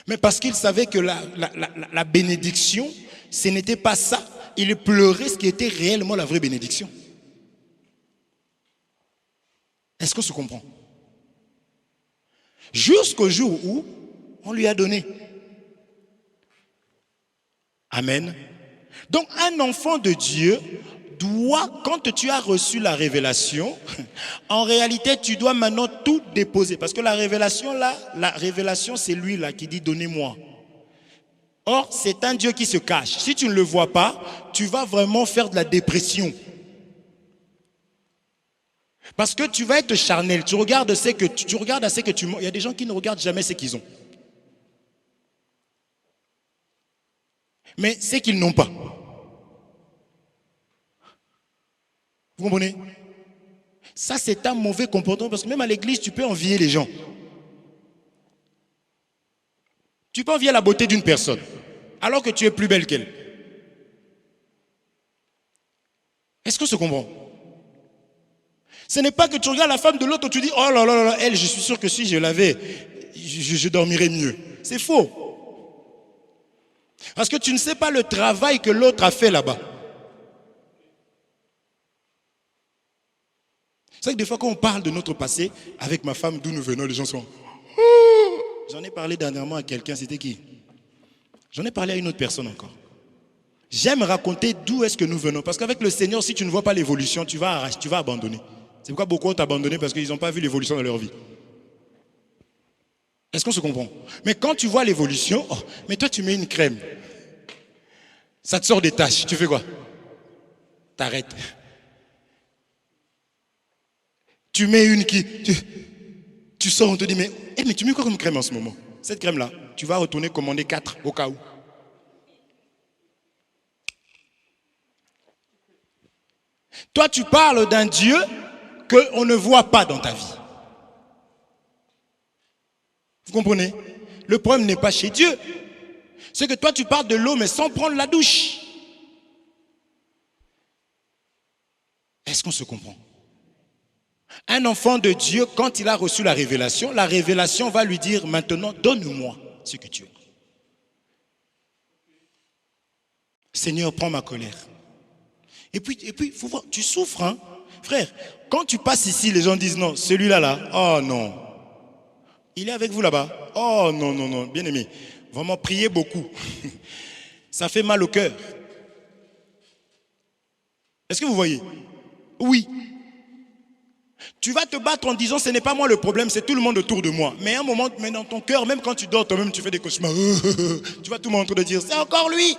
Mais parce qu'il savait que la bénédiction, ce n'était pas ça. Il pleurait ce qui était réellement la vraie bénédiction. Est-ce qu'on se comprend? Jusqu'au jour où on lui a donné. Amen. Donc un enfant de Dieu doit, quand tu as reçu la révélation, en réalité tu dois maintenant tout déposer. Parce que la révélation là, c'est lui là qui dit donnez-moi. Or c'est un Dieu qui se cache. Si tu ne le vois pas, tu vas vraiment faire de la dépression. Parce que tu vas être charnel, tu regardes à ce que tu manges. Il y a des gens qui ne regardent jamais ce qu'ils ont. Mais ce qu'ils n'ont pas. Vous comprenez? Ça, c'est un mauvais comportement parce que même à l'église, tu peux envier les gens. Tu peux envier la beauté d'une personne alors que tu es plus belle qu'elle. Est-ce que se comprend? Ce n'est pas que tu regardes la femme de l'autre et tu dis oh là là là, elle, je suis sûr que si je l'avais, je dormirais mieux. C'est faux. Parce que tu ne sais pas le travail que l'autre a fait là-bas. C'est vrai que des fois quand on parle de notre passé, avec ma femme, d'où nous venons, les gens sont... J'en ai parlé dernièrement à quelqu'un, c'était qui? J'en ai parlé à une autre personne encore. J'aime raconter d'où est-ce que nous venons. Parce qu'avec le Seigneur, si tu ne vois pas l'évolution, tu vas abandonner. C'est pourquoi beaucoup ont abandonné parce qu'ils n'ont pas vu l'évolution dans leur vie. Est-ce qu'on se comprend? Mais quand tu vois l'évolution, oh, mais toi tu mets une crème. Ça te sort des taches. Tu fais quoi? T'arrêtes. Tu mets une qui... Tu sors, on te dit, mais tu mets quoi comme crème en ce moment? Cette crème-là, tu vas retourner commander 4 au cas où. Toi, tu parles d'un Dieu qu'on ne voit pas dans ta vie. Vous comprenez? Le problème n'est pas chez Dieu. C'est que toi, tu parles de l'eau, mais sans prendre la douche. Est-ce qu'on se comprend? Un enfant de Dieu, quand il a reçu la révélation va lui dire maintenant, donne-moi ce que tu as. Seigneur, prends ma colère. Et puis, faut voir, tu souffres, hein. Frère, quand tu passes ici, les gens disent non, celui-là, là, oh non. Il est avec vous là-bas. Oh non, non, non, bien aimé. Vraiment, priez beaucoup. Ça fait mal au cœur. Est-ce que vous voyez? Oui. Tu vas te battre en disant, ce n'est pas moi le problème, c'est tout le monde autour de moi. Mais à un moment, mais dans ton cœur, même quand tu dors, toi-même, tu fais des cauchemars. Tu vas tout le monde en train de dire, c'est encore lui.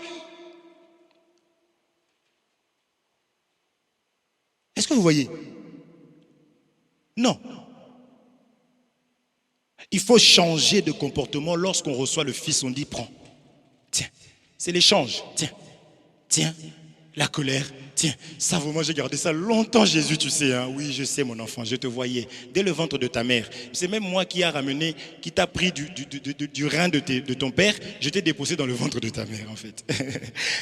Est-ce que vous voyez? Non. Il faut changer de comportement lorsqu'on reçoit le Fils, on dit, prends. Tiens, c'est l'échange. Tiens, tiens, la colère. Tiens, ça vraiment j'ai gardé ça longtemps Jésus, tu sais. Hein? Oui, je sais mon enfant, je te voyais. Dès le ventre de ta mère. C'est même moi qui a ramené, qui t'a pris du rein de ton père. Je t'ai déposé dans le ventre de ta mère en fait.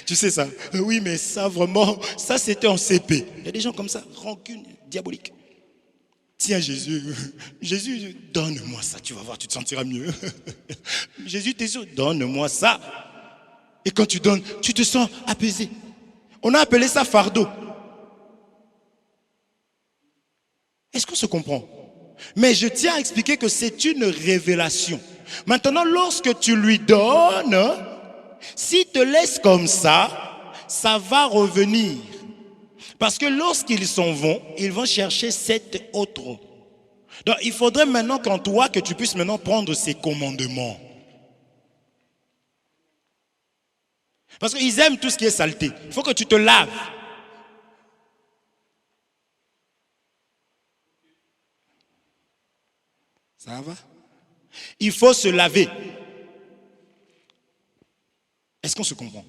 Tu sais ça? Oui, mais ça vraiment, ça c'était en CP. Il y a des gens comme ça, rancune, diabolique. Tiens Jésus, Jésus, donne-moi ça, tu vas voir, tu te sentiras mieux. Jésus, t'es sûr, donne-moi ça. Et quand tu donnes, tu te sens apaisé. On a appelé ça fardeau. Est-ce qu'on se comprend? Mais je tiens à expliquer que c'est une révélation. Maintenant, lorsque tu lui donnes, s'il te laisse comme ça, ça va revenir. Parce que lorsqu'ils s'en vont, ils vont chercher cet autre. Donc, il faudrait maintenant qu'en toi, que tu puisses maintenant prendre ces commandements. Parce qu'ils aiment tout ce qui est saleté. Il faut que tu te laves. Ça va? Il faut se laver. Est-ce qu'on se comprend?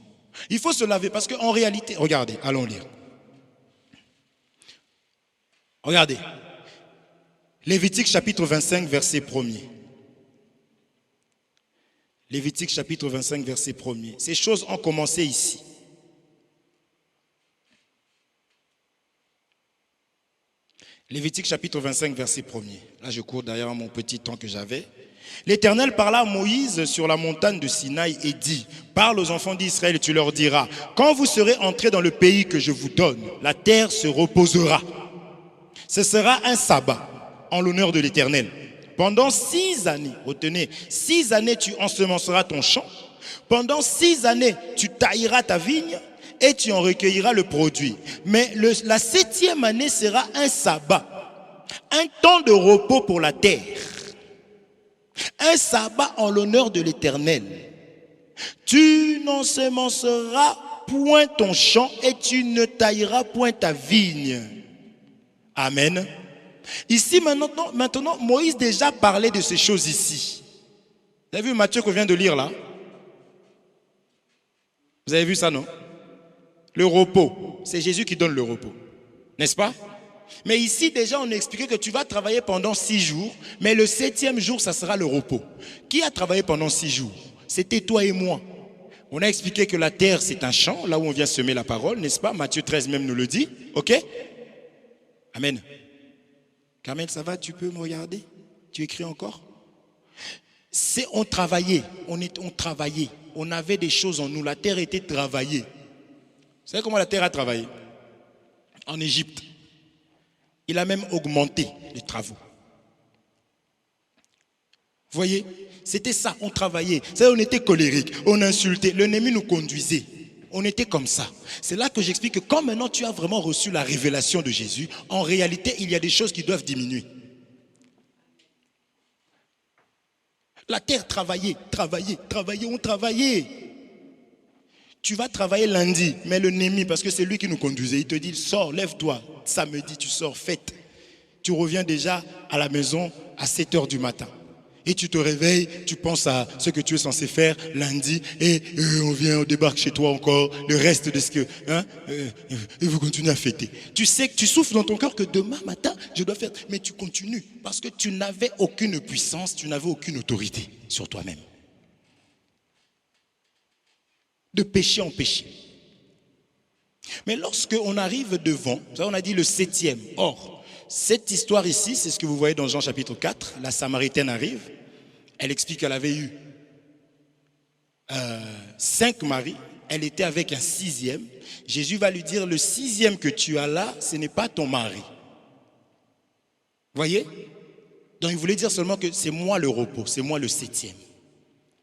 Il faut se laver parce qu'en réalité, regardez, allons lire. Regardez. Lévitique chapitre 25, verset 1er. Lévitique chapitre 25, verset 1er. Ces choses ont commencé ici. Lévitique chapitre 25, verset 1er. Là, je cours derrière mon petit temps que j'avais. L'Éternel parla à Moïse sur la montagne de Sinaï et dit, parle aux enfants d'Israël et tu leur diras, quand vous serez entrés dans le pays que je vous donne, la terre se reposera. Ce sera un sabbat en l'honneur de l'Éternel. Pendant 6 années, retenez, 6 années tu ensemenceras ton champ. Pendant 6 années, tu tailleras ta vigne et tu en recueilleras le produit. Mais la 7e année sera un sabbat, un temps de repos pour la terre. Un sabbat en l'honneur de l'Éternel. Tu n'ensemenceras point ton champ et tu ne tailleras point ta vigne. Amen. Ici, maintenant, Moïse déjà parlait de ces choses ici. Vous avez vu Matthieu qu'on vient de lire là? Vous avez vu ça, non? Le repos. C'est Jésus qui donne le repos. N'est-ce pas? Mais ici, déjà, on a expliqué que tu vas travailler pendant 6 jours, mais le 7e jour, ça sera le repos. Qui a travaillé pendant 6 jours? C'était toi et moi. On a expliqué que la terre, c'est un champ, là où on vient semer la parole, n'est-ce pas? Matthieu 13 même nous le dit. Ok? Amen. Carmel, ça va? Tu peux me regarder? Tu écris encore? On travaillait, on travaillait. On avait des choses en nous. La terre était travaillée. Vous savez comment la terre a travaillé? En Égypte. Il a même augmenté les travaux. Vous voyez? C'était ça, on travaillait. Ça, on était colérique, on insultait. L'ennemi nous conduisait. On était comme ça. C'est là que j'explique que quand maintenant tu as vraiment reçu la révélation de Jésus, en réalité, il y a des choses qui doivent diminuer. La terre travaillait, on travaillait. Tu vas travailler lundi, mais l'ennemi, parce que c'est lui qui nous conduisait, il te dit, sors, lève-toi. Samedi, tu sors, fête. Tu reviens déjà à la maison à 7 h du matin. Et tu te réveilles, tu penses à ce que tu es censé faire lundi et on débarque chez toi encore, le reste de ce que... et vous continuez à fêter. Tu sais que tu souffles dans ton cœur que demain matin, je dois faire... Mais tu continues parce que tu n'avais aucune puissance, tu n'avais aucune autorité sur toi-même. De péché en péché. Mais lorsque on arrive devant, on a dit le 7e, or... Cette histoire ici, c'est ce que vous voyez dans Jean chapitre 4. La Samaritaine arrive. Elle explique qu'elle avait eu 5 maris. Elle était avec un 6e. Jésus va lui dire, le 6e que tu as là, ce n'est pas ton mari. Vous voyez? Donc il voulait dire seulement que c'est moi le repos, c'est moi le 7e.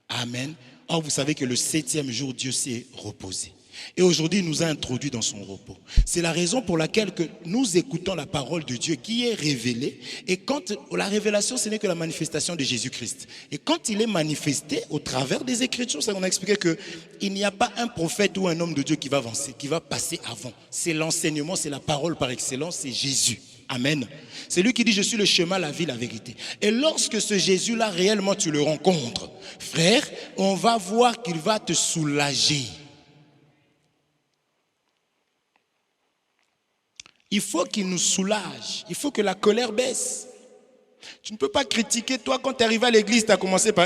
Amen. Or, vous savez que le 7e jour, Dieu s'est reposé. Et aujourd'hui, il nous a introduits dans son repos. C'est la raison pour laquelle que nous écoutons la parole de Dieu qui est révélée. Et quand la révélation, ce n'est que la manifestation de Jésus-Christ. Et quand il est manifesté au travers des Écritures, ça on a expliqué qu'il n'y a pas un prophète ou un homme de Dieu qui va avancer, qui va passer avant. C'est l'enseignement, c'est la parole par excellence, c'est Jésus. Amen. C'est lui qui dit, je suis le chemin, la vie, la vérité. Et lorsque ce Jésus-là, réellement, tu le rencontres, frère, on va voir qu'il va te soulager. Il faut qu'il nous soulage. Il faut que la colère baisse. Tu ne peux pas critiquer. Toi, quand tu es arrivé à l'église,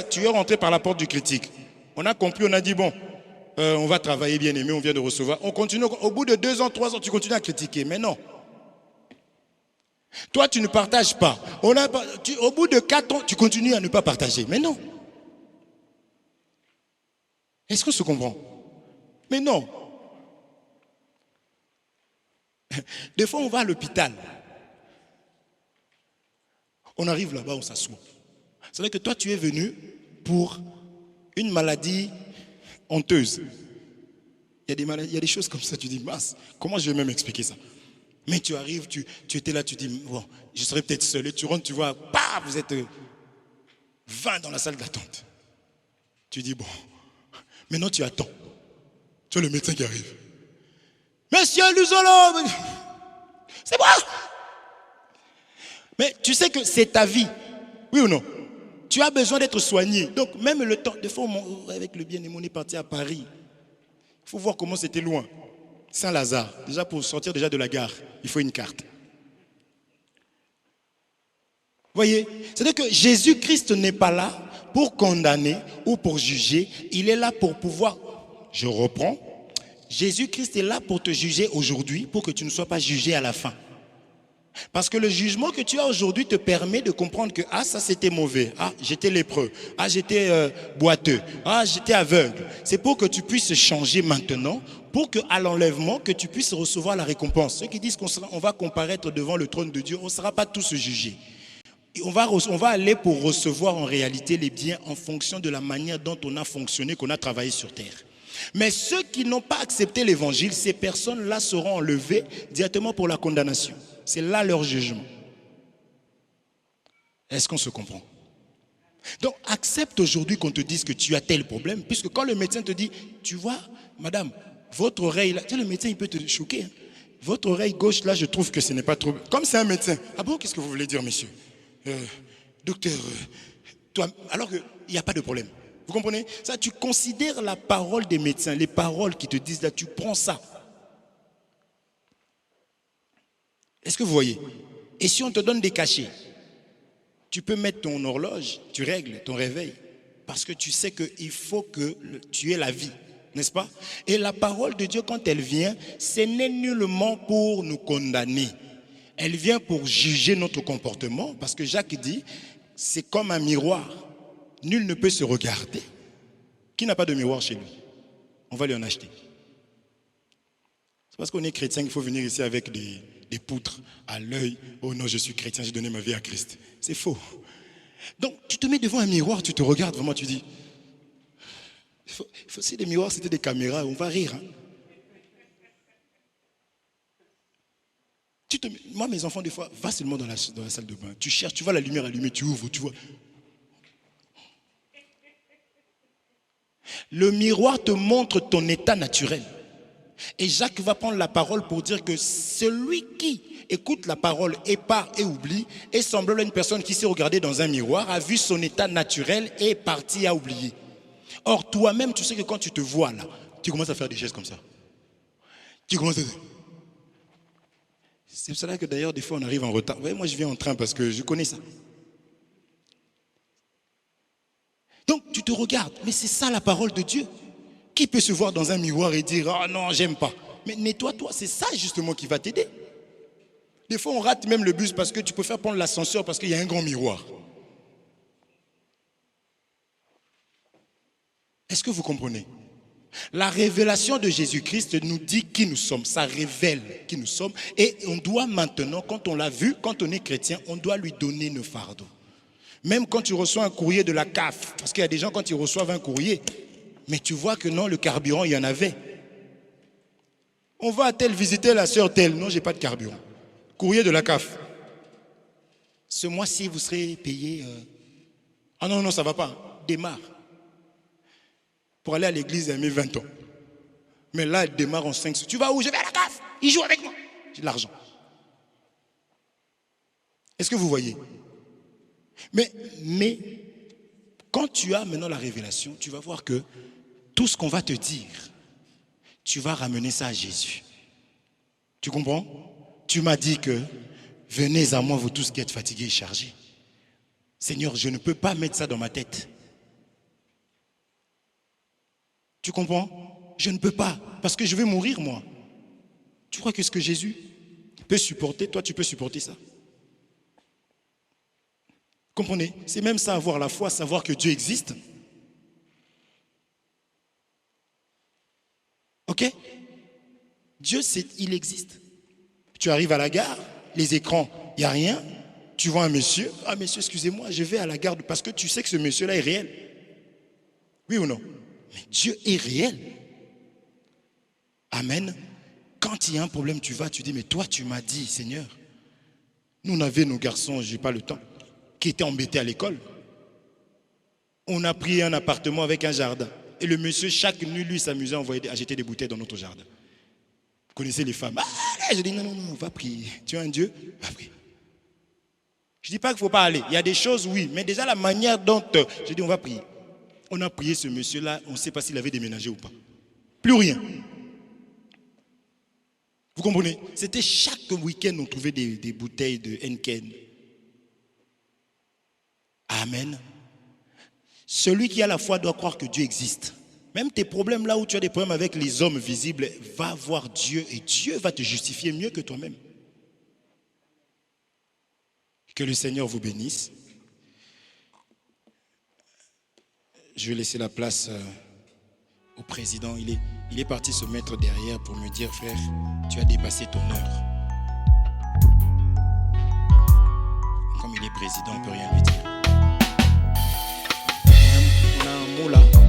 tu es rentré par la porte du critique. On a compris, on a dit, bon, on va travailler bien aimé, on vient de recevoir. On continue. Au bout de 2 ans, 3 ans, tu continues à critiquer. Mais non. Toi, tu ne partages pas. Au bout de 4 ans, tu continues à ne pas partager. Mais non. Est-ce qu'on se comprend? Mais non. Des fois, on va à l'hôpital. On arrive là-bas, on s'assoit. C'est vrai que toi, tu es venu pour une maladie honteuse. Il y a des maladies, il y a des choses comme ça, tu dis, mince, comment je vais même expliquer ça? Mais tu arrives, tu étais là, tu dis, bon, je serai peut-être seul. Et tu rentres, tu vois, paf, vous êtes 20 dans la salle d'attente. Tu dis, bon, maintenant tu attends. Tu vois le médecin qui arrive. Monsieur Luzolo, c'est moi. Mais tu sais que c'est ta vie, oui ou non? Tu as besoin d'être soigné. Donc même le temps, des fois avec le bien-aimé, on est parti à Paris. Il faut voir comment c'était loin. Saint-Lazare, déjà pour sortir déjà de la gare, il faut une carte. Voyez, c'est-à-dire que Jésus-Christ n'est pas là pour condamner ou pour juger. Il est là pour pouvoir, je reprends, Jésus-Christ est là pour te juger aujourd'hui, pour que tu ne sois pas jugé à la fin. Parce que le jugement que tu as aujourd'hui te permet de comprendre que ah, ça c'était mauvais, ah, j'étais lépreux, ah, j'étais boiteux, ah, j'étais aveugle. C'est pour que tu puisses changer maintenant, pour qu'à l'enlèvement, que tu puisses recevoir la récompense. Ceux qui disent qu'on va comparaître devant le trône de Dieu, on ne sera pas tous jugés. On va aller pour recevoir en réalité les biens en fonction de la manière dont on a fonctionné, qu'on a travaillé sur terre. Mais ceux qui n'ont pas accepté l'évangile, ces personnes-là seront enlevées directement pour la condamnation. C'est là leur jugement. Est-ce qu'on se comprend? Donc, accepte aujourd'hui qu'on te dise que tu as tel problème, puisque quand le médecin te dit, tu vois, madame, votre oreille, là, tu sais, le médecin, il peut te choquer. Hein. Votre oreille gauche, là, je trouve que ce n'est pas trop... Comme c'est un médecin. Ah bon, qu'est-ce que vous voulez dire, monsieur? Docteur, toi, alors qu'il n'y a pas de problème. Vous comprenez? Ça, tu considères la parole des médecins, les paroles qui te disent là, tu prends ça. Est-ce que vous voyez? Et si on te donne des cachets, tu peux mettre ton horloge, tu règles ton réveil, parce que tu sais qu'il faut que tu aies la vie, n'est-ce pas? Et la parole de Dieu, quand elle vient, ce n'est nullement pour nous condamner. Elle vient pour juger notre comportement, parce que Jacques dit, c'est comme un miroir. Nul ne peut se regarder. Qui n'a pas de miroir chez lui? On va lui en acheter. C'est parce qu'on est chrétien qu'il faut venir ici avec des poutres à l'œil. Oh non, je suis chrétien, j'ai donné ma vie à Christ. C'est faux. Donc, tu te mets devant un miroir, tu te regardes, vraiment, tu dis, si les miroirs c'était des caméras, on va rire. Hein. Moi, mes enfants, des fois, va seulement dans la salle de bain. Tu cherches, tu vois la lumière allumée, tu ouvres, tu vois. Le miroir te montre ton état naturel. Et Jacques va prendre la parole pour dire que celui qui écoute la parole et part et oublie est semblable à une personne qui s'est regardée dans un miroir, a vu son état naturel et est parti à oublier. Or, toi-même, tu sais que quand tu te vois là, tu commences à faire des gestes comme ça. Tu commences à... C'est pour cela que d'ailleurs, des fois, on arrive en retard. Vous voyez, moi, je viens en train parce que je connais ça. Donc, tu te regardes. Mais c'est ça la parole de Dieu. Qui peut se voir dans un miroir et dire « Ah non, j'aime pas ». Mais nettoie-toi, c'est ça justement qui va t'aider. Des fois, on rate même le bus parce que tu préfères prendre l'ascenseur parce qu'il y a un grand miroir. Est-ce que vous comprenez? La révélation de Jésus-Christ nous dit qui nous sommes. Ça révèle qui nous sommes. Et on doit maintenant, quand on l'a vu, quand on est chrétien, on doit lui donner nos fardeaux. Même quand tu reçois un courrier de la CAF, parce qu'il y a des gens, quand ils reçoivent un courrier, Mais tu vois que non, le carburant, il y en avait. On va à tel visiter la sœur telle. Non, j'ai pas de carburant. Courrier de la CAF. Ce mois-ci, vous serez payé. Ah non, non, ça va pas. Démarre. Pour aller à l'église, elle a mis 20 ans. Mais là, elle démarre en 5 sous. Tu vas où? Je vais à la CAF. Il joue avec moi. J'ai de l'argent. Est-ce que vous voyez? Mais quand tu as maintenant la révélation, tu vas voir que tout ce qu'on va te dire, tu vas ramener ça à Jésus. Tu comprends? Tu m'as dit que venez à moi, vous tous qui êtes fatigués et chargés. Seigneur, je ne peux pas mettre ça dans ma tête. Tu comprends? Je ne peux pas, parce que je vais mourir moi. Tu crois que ce que Jésus peut supporter, toi tu peux supporter ça? Comprenez? C'est même ça, avoir la foi, savoir que Dieu existe. Ok? Dieu, il existe. Tu arrives à la gare, les écrans, il n'y a rien. Tu vois un monsieur, ah monsieur, excusez-moi, je vais à la gare parce que tu sais que ce monsieur-là est réel. Oui ou non? Mais Dieu est réel. Amen. Quand il y a un problème, tu vas, tu dis, mais toi, tu m'as dit, Seigneur, nous on avait nos garçons, je n'ai pas le temps, qui étaient embêtés à l'école. On a pris un appartement avec un jardin. Et le monsieur, chaque nuit, lui, s'amusait à jeter des bouteilles dans notre jardin. Vous connaissez les femmes. Ah, je dis, non, non, non, va prier. Tu as un Dieu, va prier. Je ne dis pas qu'il ne faut pas aller. Il y a des choses, oui, mais déjà la manière dont... Je dis, on va prier. On a prié ce monsieur-là, on ne sait pas s'il avait déménagé ou pas. Plus rien. Vous comprenez? C'était chaque week-end, on trouvait des bouteilles de Henken. Amen. Celui qui a la foi doit croire que Dieu existe. Même tes problèmes, là où tu as des problèmes avec les hommes visibles, va voir Dieu et Dieu va te justifier mieux que toi-même. Que le Seigneur vous bénisse. Je vais laisser la place au président. Il est parti se mettre derrière pour me dire, frère, tu as dépassé ton heure. Comme il est président, on ne peut rien lui dire. On a un mot là.